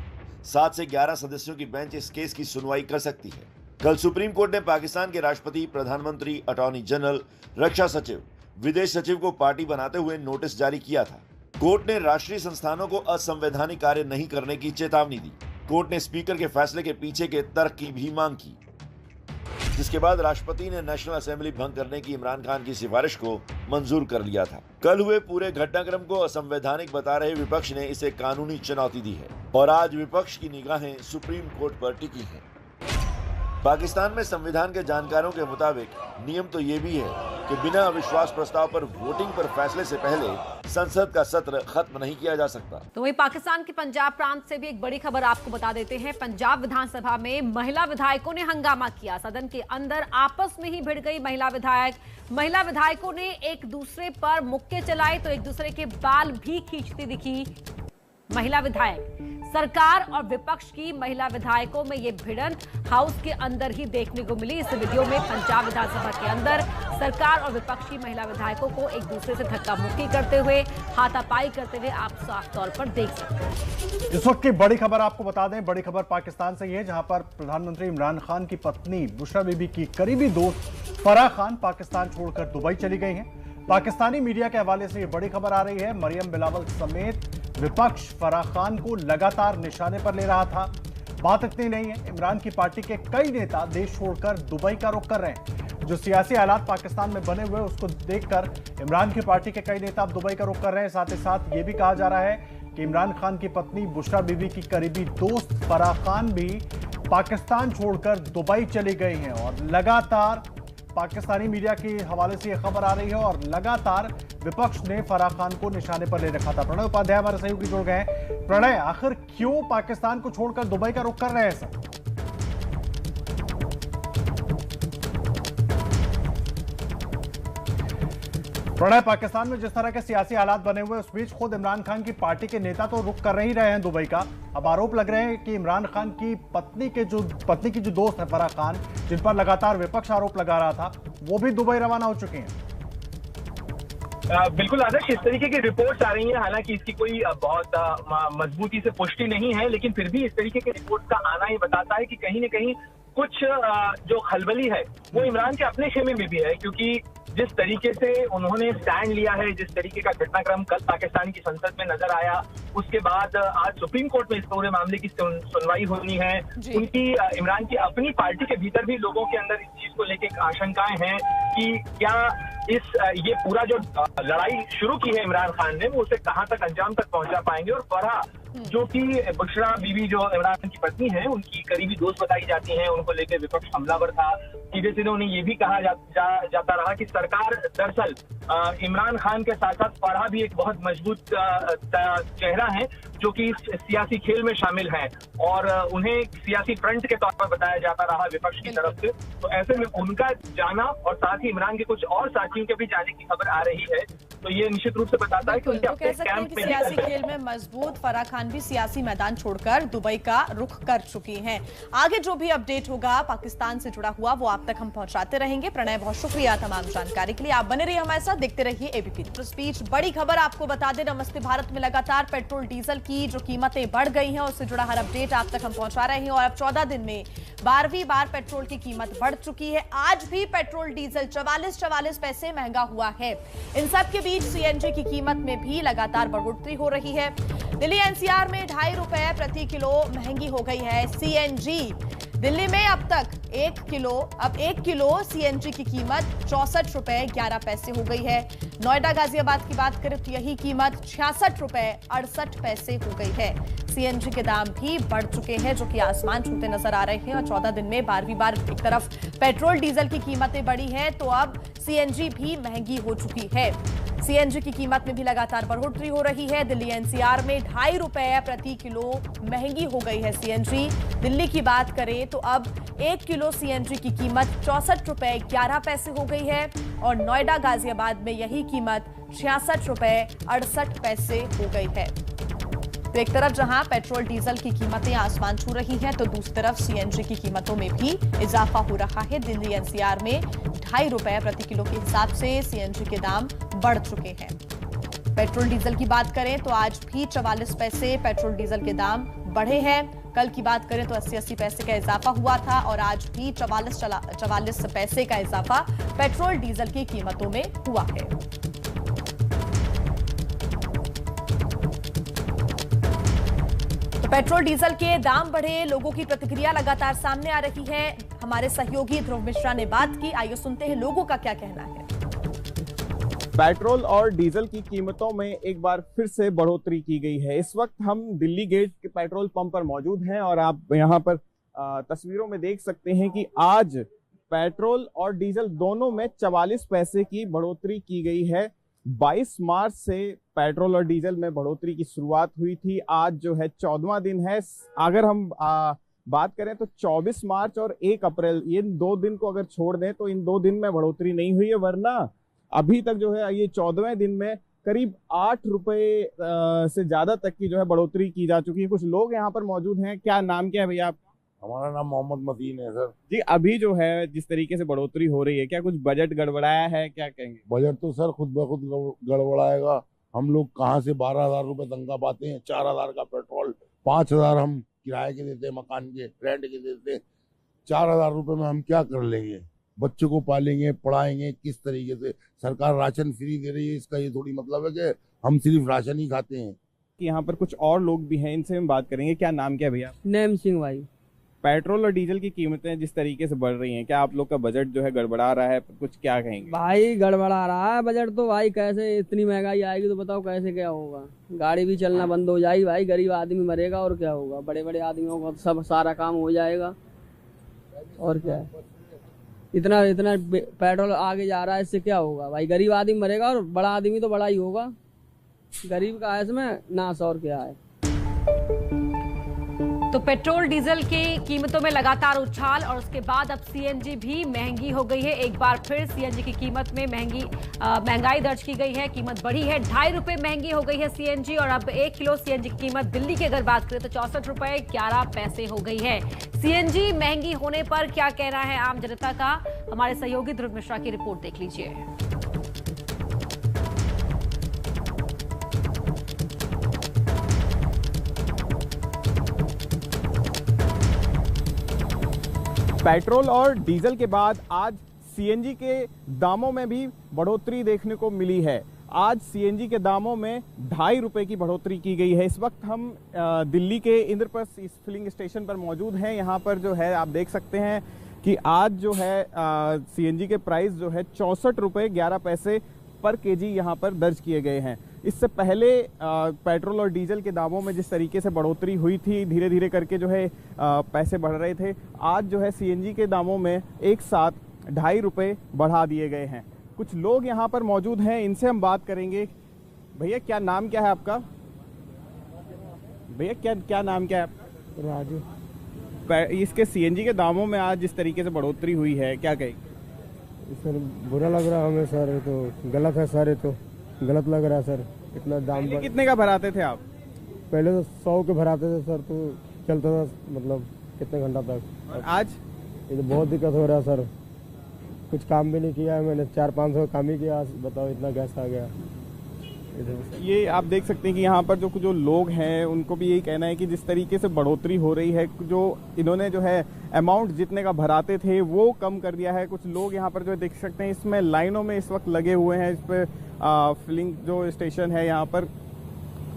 7 से 11 सदस्यों की बेंच इस केस की सुनवाई कर सकती है। कल सुप्रीम कोर्ट ने पाकिस्तान के राष्ट्रपति, प्रधानमंत्री, अटॉर्नी जनरल, रक्षा सचिव, विदेश सचिव को पार्टी बनाते हुए नोटिस जारी किया था। कोर्ट ने राष्ट्रीय संस्थानों को असंवैधानिक कार्य नहीं करने की चेतावनी दी। कोर्ट ने स्पीकर के फैसले के पीछे के तर्क की भी मांग की, जिसके बाद राष्ट्रपति ने नेशनल असेंबली भंग करने की इमरान खान की सिफारिश को मंजूर कर लिया था। कल हुए पूरे घटनाक्रम को असंवैधानिक बता रहे विपक्ष ने इसे कानूनी चुनौती दी है और आज विपक्ष की निगाहें सुप्रीम कोर्ट पर टिकी हैं। पाकिस्तान में संविधान के जानकारों के मुताबिक नियम तो ये भी है कि बिना अविश्वास प्रस्ताव पर वोटिंग पर फैसले से पहले संसद का सत्र खत्म नहीं किया जा सकता। तो वहीं पाकिस्तान के पंजाब प्रांत से भी एक बड़ी खबर आपको बता देते हैं। पंजाब विधानसभा में महिला विधायकों ने हंगामा किया। सदन के अंदर आपस में ही भिड़ गई महिला विधायक। महिला विधायकों ने एक दूसरे पर मुक्के चलाए तो एक दूसरे के बाल भी खींचती दिखी महिला विधायक। सरकार और विपक्ष की महिला विधायकों में ये भिड़ंत हाउस के अंदर ही देखने को मिली। इस वीडियो में पंजाब विधानसभा के अंदर सरकार और विपक्ष की महिला विधायकों को एक दूसरे से धक्का मुक्की करते हुए, हाथापाई करते हुए आप साफ तौर पर देख सकते हैं। इस वक्त की बड़ी खबर आपको बता दें, बड़ी खबर पाकिस्तान से ही है, जहां पर प्रधानमंत्री इमरान खान की पत्नी बुशरा बीबी की करीबी दोस्त फराह खान पाकिस्तान छोड़कर दुबई चली गई हैं। पाकिस्तानी मीडिया के हवाले से ये बड़ी खबर आ रही है। मरियम बिलावल समेत विपक्ष फराह खान को लगातार निशाने पर ले रहा था। बात इतनी नहीं है, इमरान की पार्टी के कई नेता देश छोड़कर दुबई का रुख कर रहे हैं। जो सियासी हालात पाकिस्तान में बने हुए उसको देखकर इमरान की पार्टी के कई नेता अब दुबई का रुख कर रहे हैं। साथ ही साथ ये भी कहा जा रहा है कि इमरान खान की पत्नी बुशरा बीबी की करीबी दोस्त फराह खान भी पाकिस्तान छोड़कर दुबई चली गई हैं और लगातार पाकिस्तानी मीडिया के हवाले से यह खबर आ रही है और लगातार विपक्ष ने फराह खान को निशाने पर ले रखा था। प्रणय उपाध्याय हमारे सहयोगी जुड़ गए हैं। प्रणय, आखिर क्यों पाकिस्तान को छोड़कर दुबई का रुख कर रहे हैं सर? प्रणय, पाकिस्तान में जिस तरह के सियासी हालात बने हुए उस बीच खुद इमरान खान की पार्टी के नेता तो रुख कर ही रहे हैं दुबई का। अब आरोप लग रहे हैं कि इमरान खान की पत्नी की जो दोस्त है फराह खान, जिन पर लगातार विपक्ष आरोप लगा रहा था, वो भी दुबई रवाना हो चुके हैं। बिल्कुल आदर्श, इस तरीके की रिपोर्ट्स आ रही हैं। हालांकि इसकी कोई बहुत मजबूती से पुष्टि नहीं है, लेकिन फिर भी इस तरीके के रिपोर्ट्स का आना ही बताता है कि कहीं न कहीं कुछ जो खलबली है वो इमरान के अपने खेमे में भी है, क्योंकि जिस तरीके से उन्होंने स्टैंड लिया है, जिस तरीके का घटनाक्रम कल पाकिस्तान की संसद में नजर आया, उसके बाद आज सुप्रीम कोर्ट में इस पूरे मामले की सुनवाई होनी है। उनकी इमरान की अपनी पार्टी के भीतर भी लोगों के अंदर इस चीज को लेकर आशंकाएं हैं कि क्या ये पूरा जो लड़ाई शुरू की है इमरान खान ने, वो उसे कहां तक अंजाम तक पहुंचा पाएंगे। और फराह जो कि बुशरा बीबी जो इमरान की पत्नी है, उनकी करीबी दोस्त बताई जाती हैं, उनको लेकर विपक्ष हमलावर था। सीधे सीधे उन्हें ये भी कहा जाता रहा कि सरकार दरअसल इमरान खान के साथ साथ फराह भी एक बहुत मजबूत चेहरा है जो कि इस सियासी खेल में शामिल है और उन्हें सियासी फ्रंट के तौर पर बताया जाता रहा विपक्ष की तरफ से। तो ऐसे में उनका जाना और साथ ही इमरान के कुछ और साथियों के भी जाने की खबर आ रही है, तो ये निश्चित रूप से बताता है कि उनके अपने कैंप में सियासी खेल में मजबूत फराह खान भी सियासी मैदान छोड़कर दुबई का रुख कर चुकी हैं। आगे जो भी अपडेट होगा पाकिस्तान से जुड़ा हुआ वो आप तक हम पहुंचाते रहेंगे। प्रणय, बहुत शुक्रिया तमाम जानकारी के लिए। आप बने रहिए हमारे साथ, देखते रहिए एबीपी स्पीच। बड़ी खबर आपको बता दें, नमस्ते भारत में लगातार पेट्रोल डीजल की जो कीमतें बढ़ गई हैं उससे जुड़ा हर अपडेट आप तक हम पहुंचा रहे हैं और अब 14 दिन में 12वीं बार पेट्रोल की कीमत बढ़ चुकी है। आज भी पेट्रोल डीजल 44 पैसे महंगा हुआ है। इन सब के बीच सीएनजी की कीमत में भी लगातार बढ़ोतरी हो रही है। दिल्ली एनसीआर में 2.5 रुपए प्रति किलो महंगी हो गई है सीएनजी। दिल्ली में अब तक 1 किलो सीएनजी की कीमत 64 रुपए 11 पैसे हो गई है। नोएडा गाजियाबाद की बात करें तो यही कीमत 66 रुपए 68 पैसे हो गई है। सीएनजी के दाम भी बढ़ चुके हैं जो कि आसमान छूते नजर आ रहे हैं और 14 दिन में 12वीं बार एक तरफ पेट्रोल डीजल की कीमतें बढ़ी हैं तो अब सीएनजी भी महंगी हो चुकी है। सीएनजी की कीमत में भी लगातार बढ़ोतरी हो रही है। दिल्ली एनसीआर में 2.5 रुपए प्रति किलो महंगी हो गई है सीएनजी। दिल्ली की बात करें तो अब 1 किलो सीएनजी की कीमत 64 रुपए 11 पैसे हो गई है। और नोएडा गाजियाबाद में यही कीमत 66 रुपए 68 पैसे हो गई है। तो एक तरफ जहां पेट्रोल डीजल की कीमतें आसमान छू रही हैं, तो दूसरी तरफ सीएनजी की कीमतों में भी इजाफा हो रहा है। दिल्ली एनसीआर में 2.5 रुपए प्रति किलो के हिसाब से सीएनजी के दाम बढ़ चुके हैं। पेट्रोल डीजल की बात करें तो आज भी 44 पैसे पेट्रोल डीजल के दाम बढ़े हैं। कल की बात करें तो 80-80 पैसे का इजाफा हुआ था और आज भी 44 पैसे का इजाफा पेट्रोल डीजल की कीमतों में हुआ है। तो पेट्रोल डीजल के दाम बढ़े, लोगों की प्रतिक्रिया लगातार सामने आ रही है। हमारे सहयोगी ध्रुव मिश्रा ने बात की, आइए सुनते हैं लोगों का क्या कहना है। पेट्रोल और डीजल की कीमतों में एक बार फिर से बढ़ोतरी की गई है। इस वक्त हम दिल्ली गेट के पेट्रोल पंप पर मौजूद हैं और आप यहां पर तस्वीरों में देख सकते हैं कि आज पेट्रोल और डीजल दोनों में 44 पैसे की बढ़ोतरी की गई है। 22 मार्च से पेट्रोल और डीजल में बढ़ोतरी की शुरुआत हुई थी। आज जो है 14वां दिन है। अगर हम बात करें तो 24 मार्च और 1 अप्रैल इन 2 दिन को अगर छोड़ दें तो इन 2 दिन में बढ़ोतरी नहीं हुई है, वरना अभी तक जो है ये 14वें दिन में करीब 8 रुपए से ज्यादा तक की जो है बढ़ोतरी की जा चुकी है। कुछ लोग यहाँ पर मौजूद हैं। क्या नाम क्या है भैया आप? हमारा नाम मोहम्मद मतीन है सर जी। अभी जो है जिस तरीके से बढ़ोतरी हो रही है, क्या कुछ बजट गड़बड़ाया है, क्या कहेंगे? बजट तो सर खुद ब खुद गड़बड़ाएगा। हम लोग कहाँ से 12,000 रुपए तनख्वाह पाते हैं, 4,000 का पेट्रोल, 5,000 हम किराए के देते हैं, मकान के रेंट के देते हैं। 4,000 रुपए में हम क्या कर लेंगे? बच्चों को पालेंगे, पढ़ाएंगे किस तरीके से? सरकार राशन फ्री दे रही है, इसका ये थोड़ी मतलब है कि हम सिर्फ राशन ही खाते हैं। यहाँ पर कुछ और लोग भी हैं, इनसे हम बात करेंगे। क्या नाम क्या है भैया? नेम सिंह भाई। पेट्रोल और डीजल की कीमतें जिस तरीके से बढ़ रही हैं, क्या आप लोग का बजट जो है गड़बड़ा रहा है? कुछ क्या कहेंगे? भाई गड़बड़ा रहा है बजट तो। भाई कैसे इतनी महंगाई आएगी तो बताओ कैसे क्या होगा? गाड़ी भी चलना बंद हो जाएगी भाई, गरीब आदमी मरेगा और क्या होगा? बड़े बड़े आदमियों का सब सारा काम हो जाएगा और क्या है? इतना पेट्रोल आगे जा रहा है, इससे क्या होगा भाई? गरीब आदमी मरेगा और बड़ा आदमी तो बड़ा ही होगा। गरीब का है इसमें नाश और क्या है। तो पेट्रोल डीजल की कीमतों में लगातार उछाल और उसके बाद अब सीएनजी भी महंगी हो गई है। एक बार फिर सीएनजी की कीमत में महंगाई दर्ज की गई है। कीमत बढ़ी है, 2.5 रुपए महंगी हो गई है सीएनजी। और अब 1 किलो सीएनजी की कीमत दिल्ली की अगर बात करें तो 64 रुपए 11 पैसे हो गई है। सीएनजी महंगी होने पर क्या कहना है आम जनता का, हमारे सहयोगी ध्रुव मिश्रा की रिपोर्ट देख लीजिए। पेट्रोल और डीजल के बाद आज सीएनजी के दामों में भी बढ़ोतरी देखने को मिली है। आज सीएनजी के दामों में 2.5 रुपए की बढ़ोतरी की गई है। इस वक्त हम दिल्ली के इंद्रप्रस्थ इस फिलिंग स्टेशन पर मौजूद हैं। यहाँ पर जो है आप देख सकते हैं कि आज जो है सीएनजी के प्राइस जो है 64 रुपए 11 पैसे पर केजी यहाँ पर दर्ज किए गए हैं। इससे पहले पेट्रोल और डीजल के दामों में जिस तरीके से बढ़ोतरी हुई थी, धीरे धीरे करके जो है पैसे बढ़ रहे थे, आज जो है सीएनजी के दामों में एक साथ 2.5 रुपए बढ़ा दिए गए हैं। कुछ लोग यहाँ पर मौजूद हैं, इनसे हम बात करेंगे। भैया क्या नाम क्या है आपका? भैया क्या नाम क्या है आपका? राजू। इसके सीएनजी के दामों में आज जिस तरीके से बढ़ोतरी हुई है, क्या कहेंगे? सर बुरा लग रहा है हमें सर, तो गलत है सर, ये तो गलत लग रहा है सर। इतना दाम कितने का भराते थे आप? पहले तो 100 के भराते थे सर, तो चलता था मतलब कितने घंटा तक। और आज ये तो बहुत दिक्कत हो रहा है सर। कुछ काम भी नहीं किया है मैंने, 400-500 काम ही किया, बताओ इतना गैस आ गया। ये आप देख सकते हैं कि यहाँ पर जो लोग हैं उनको भी यही कहना है कि जिस तरीके से बढ़ोतरी हो रही है, जो इन्होंने जो है अमाउंट जितने का भराते थे वो कम कर दिया है। कुछ लोग यहाँ पर जो देख सकते हैं इसमें लाइनों में इस वक्त लगे हुए हैं। इस पर फिलिंग जो स्टेशन है यहाँ पर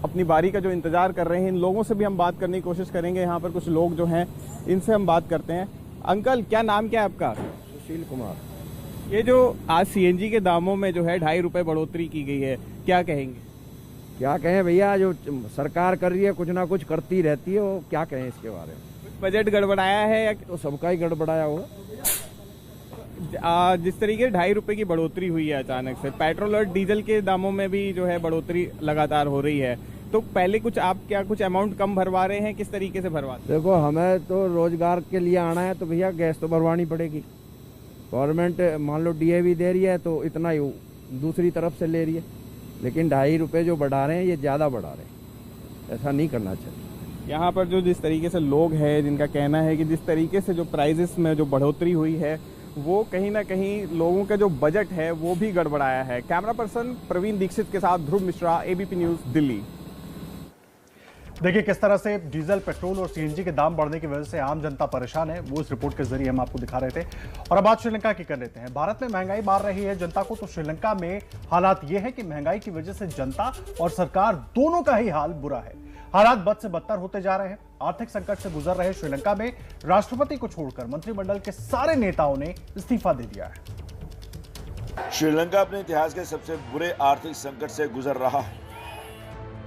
अपनी बारी का जो इंतजार कर रहे हैं। इन लोगों से भी हम बात करने की कोशिश करेंगे। यहाँ पर कुछ लोग जो हैं इनसे हम बात करते हैं। अंकल क्या नाम क्या है आपका? सुशील कुमार। ये जो आज सीएनजी के दामों में जो है 2.5 रुपए बढ़ोतरी की गई है, क्या कहेंगे? क्या कहें भैया, जो सरकार कर रही है कुछ ना कुछ करती रहती है, वो क्या कहें इसके बारे में। बजट गड़बड़ाया है या तो सबका ही गड़बड़ाया होगा। जिस तरीके से 2.5 रुपए की बढ़ोतरी हुई है अचानक से, पेट्रोल और डीजल के दामों में भी जो है बढ़ोतरी लगातार हो रही है, तो पहले कुछ अमाउंट कम भरवा रहे हैं, किस तरीके से भरवा? देखो हमें तो रोजगार के लिए आना है तो भैया गैस तो भरवानी पड़ेगी, गवर्नमेंट मान लो डीएवी दे रही है तो इतना ही दूसरी तरफ से ले रही है, लेकिन 2.5 रुपये जो बढ़ा रहे हैं ये ज़्यादा बढ़ा रहे हैं, ऐसा नहीं करना चाहिए। यहाँ पर जो जिस तरीके से लोग हैं जिनका कहना है कि जिस तरीके से जो प्राइजेस में जो बढ़ोतरी हुई है वो कहीं ना कहीं लोगों का जो बजट है वो भी गड़बड़ाया है। कैमरा पर्सन प्रवीण दीक्षित के साथ ध्रुव मिश्रा, एबीपी न्यूज़, दिल्ली। देखिए किस तरह से डीजल, पेट्रोल और सीएनजी के दाम बढ़ने की वजह से आम जनता परेशान है, वो इस रिपोर्ट के जरिए हम आपको दिखा रहे थे। और अब बात श्रीलंका की कर लेते हैं। भारत में महंगाई मार रही है जनता को, तो श्रीलंका में हालात ये है कि महंगाई की वजह से जनता और सरकार दोनों का ही हाल बुरा है। हालात बद से बदतर होते जा रहे हैं। आर्थिक संकट से गुजर रहे श्रीलंका में राष्ट्रपति को छोड़कर मंत्रिमंडल के सारे नेताओं ने इस्तीफा दे दिया है। श्रीलंका अपने इतिहास के सबसे बुरे आर्थिक संकट से गुजर रहा है।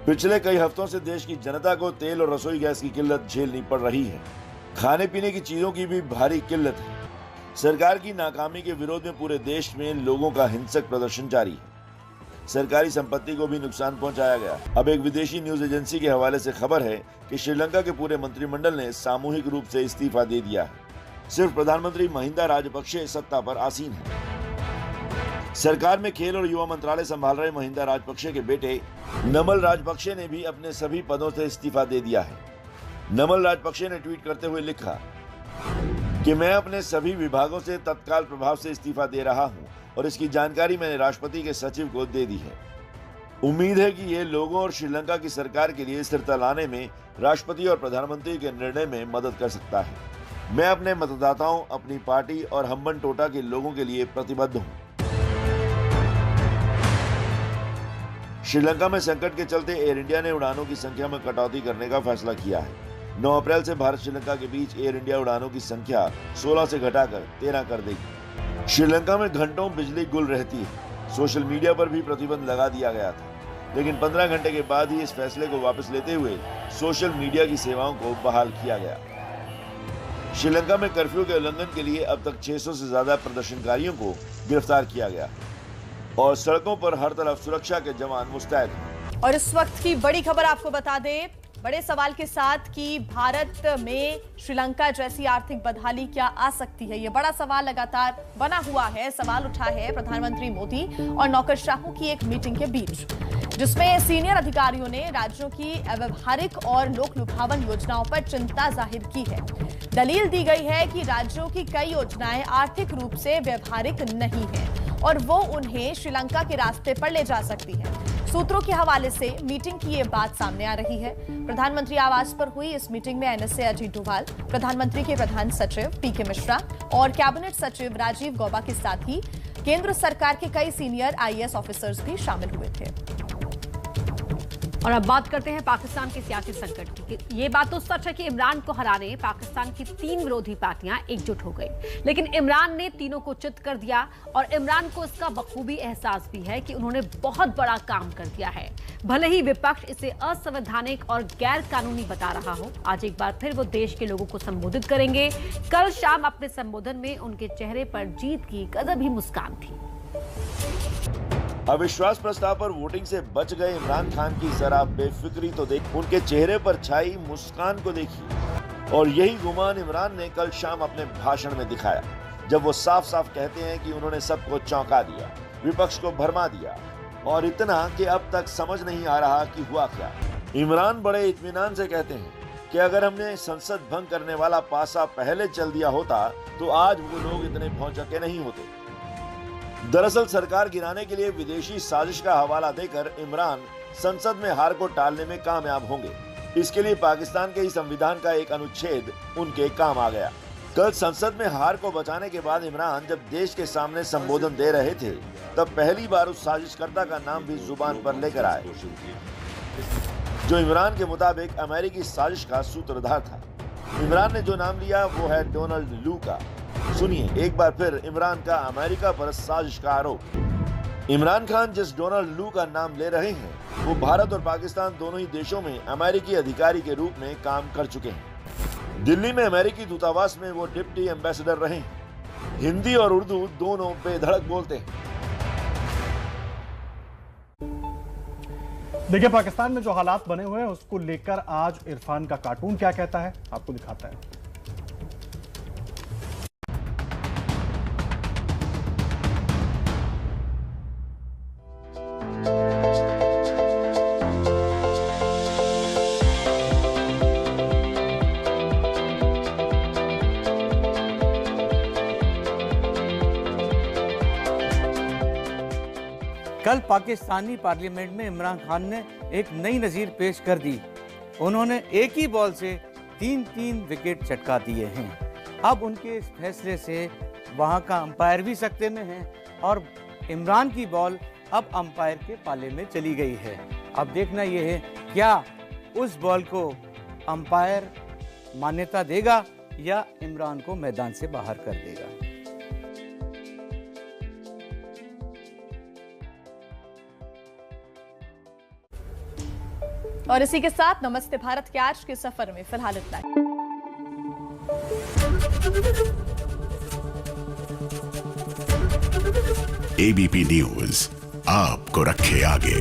पिछले कई हफ्तों से देश की जनता को तेल और रसोई गैस की किल्लत झेलनी पड़ रही है। खाने पीने की चीजों की भी भारी किल्लत है। सरकार की नाकामी के विरोध में पूरे देश में लोगों का हिंसक प्रदर्शन जारी है। सरकारी संपत्ति को भी नुकसान पहुंचाया गया। अब एक विदेशी न्यूज एजेंसी के हवाले से खबर है कि श्रीलंका के पूरे मंत्रिमंडल ने सामूहिक रूप से इस्तीफा दे दिया है। सिर्फ प्रधानमंत्री महिंदा राजपक्षे सत्ता पर आसीन है। सरकार में खेल और युवा मंत्रालय संभाल रहे महिंदा राजपक्षे के बेटे नमल राजपक्षे ने भी अपने सभी पदों से इस्तीफा दे दिया है। नमल राजपक्षे ने ट्वीट करते हुए लिखा कि मैं अपने सभी विभागों से तत्काल प्रभाव से इस्तीफा दे रहा हूं और इसकी जानकारी मैंने राष्ट्रपति के सचिव को दे दी है। उम्मीद है कि ये लोगों और श्रीलंका की सरकार के लिए स्थिरता लाने में राष्ट्रपति और प्रधानमंत्री के निर्णय में मदद कर सकता है। मैं अपने मतदाताओं, अपनी पार्टी और हम्बनटोटा के लोगों के लिए प्रतिबद्ध हूं। श्रीलंका में संकट के चलते एयर इंडिया ने उड़ानों की संख्या में कटौती करने का फैसला किया है। 9 अप्रैल से भारत श्रीलंका के बीच एयर इंडिया उड़ानों की संख्या 16 से घटाकर 13 कर देगी। श्रीलंका में घंटों बिजली गुल रहती है। सोशल मीडिया पर भी प्रतिबंध लगा दिया गया था, लेकिन 15 घंटे के बाद ही इस फैसले को वापस लेते हुए सोशल मीडिया की सेवाओं को बहाल किया गया। श्रीलंका में कर्फ्यू के उल्लंघन के लिए अब तक 600 से ज्यादा प्रदर्शनकारियों को गिरफ्तार किया गया और सड़कों पर हर तरफ सुरक्षा के जवान मुस्तैद हैं। और इस वक्त की बड़ी खबर आपको बता दें, बड़े सवाल के साथ कि भारत में श्रीलंका जैसी आर्थिक बदहाली क्या आ सकती है, ये बड़ा सवाल लगातार बना हुआ है। सवाल उठा है प्रधानमंत्री मोदी और नौकरशाहों की एक मीटिंग के बीच, जिसमें सीनियर अधिकारियों ने राज्यों की अव्यावहारिक और लोक लुभावन योजनाओं पर चिंता जाहिर की है। दलील दी गई है कि राज्यों की कई योजनाएं आर्थिक रूप से व्यवहारिक नहीं है और वो उन्हें श्रीलंका के रास्ते पर ले जा सकती है। सूत्रों के हवाले से मीटिंग की ये बात सामने आ रही है। प्रधानमंत्री आवास पर हुई इस मीटिंग में एनएसए अजीत डोभाल, प्रधानमंत्री के प्रधान सचिव पीके मिश्रा और कैबिनेट सचिव राजीव गौबा के साथ ही केंद्र सरकार के कई सीनियर आईएएस ऑफिसर्स भी शामिल हुए थे। और अब बात करते हैं पाकिस्तान के सियासी संकट की। ये बात तो सच है कि इमरान को हराने पाकिस्तान की 3 विरोधी पार्टियां एकजुट हो गई, लेकिन इमरान ने तीनों को चित कर दिया और इमरान को इसका बखूबी एहसास भी है कि उन्होंने बहुत बड़ा काम कर दिया है। भले ही विपक्ष इसे असंवैधानिक और गैर कानूनी बता रहा हो, आज एक बार फिर वो देश के लोगों को संबोधित करेंगे। कल शाम अपने संबोधन में उनके चेहरे पर जीत की गजब ही मुस्कान थी। अविश्वास प्रस्ताव पर वोटिंग से बच गए इमरान खान की जरा बेफिक्री तो देख, उनके चेहरे पर छाई मुस्कान को देखिए। और यही गुमान इमरान ने कल शाम अपने भाषण में दिखाया, जब वो साफ साफ कहते हैं कि उन्होंने सबको चौंका दिया, विपक्ष को भरमा दिया और इतना कि अब तक समझ नहीं आ रहा कि हुआ क्या। इमरान बड़े इत्मीनान से कहते हैं कि अगर हमने संसद भंग करने वाला पासा पहले चल दिया होता तो आज वो लोग इतने भौचक्के नहीं होते। दरअसल सरकार गिराने के लिए विदेशी साजिश का हवाला देकर इमरान संसद में हार को टालने में कामयाब होंगे। इसके लिए पाकिस्तान के ही संविधान का एक अनुच्छेद उनके काम आ गया। कल संसद में हार को बचाने के बाद इमरान जब देश के सामने संबोधन दे रहे थे, तब पहली बार उस साजिशकर्ता का नाम भी जुबान पर लेकर आए, जो इमरान के मुताबिक अमेरिकी साजिश का सूत्रधार था। इमरान ने जो नाम लिया वो है डोनाल्ड लू का। सुनिए एक बार फिर इमरान का अमेरिका पर साजिश का आरोप। इमरान खान जिस डोनाल्ड लू का नाम ले रहे हैं, वो भारत और पाकिस्तान दोनों ही देशों में अमेरिकी अधिकारी के रूप में काम कर चुके हैं। दिल्ली में अमेरिकी दूतावास में वो डिप्टी एम्बेसडर रहे हैं। हिंदी और उर्दू दोनों बेधड़क बोलते हैं। देखिए पाकिस्तान में जो हालात बने हुए हैं उसको लेकर आज इरफान का कार्टून क्या कहता है, आपको दिखाता है। कल पाकिस्तानी पार्लियामेंट में इमरान खान ने एक नई नज़ीर पेश कर दी। उन्होंने एक ही बॉल से 3-3 विकेट चटका दिए हैं। अब उनके इस फैसले से वहां का अंपायर भी सकते में है और इमरान की बॉल अब अंपायर के पाले में चली गई है। अब देखना यह है क्या उस बॉल को अंपायर मान्यता देगा या इमरान को मैदान से बाहर कर देगा। और इसी के साथ नमस्ते भारत के आज के सफर में फिलहाल इतना ही। एबीपी न्यूज आपको रखे आगे।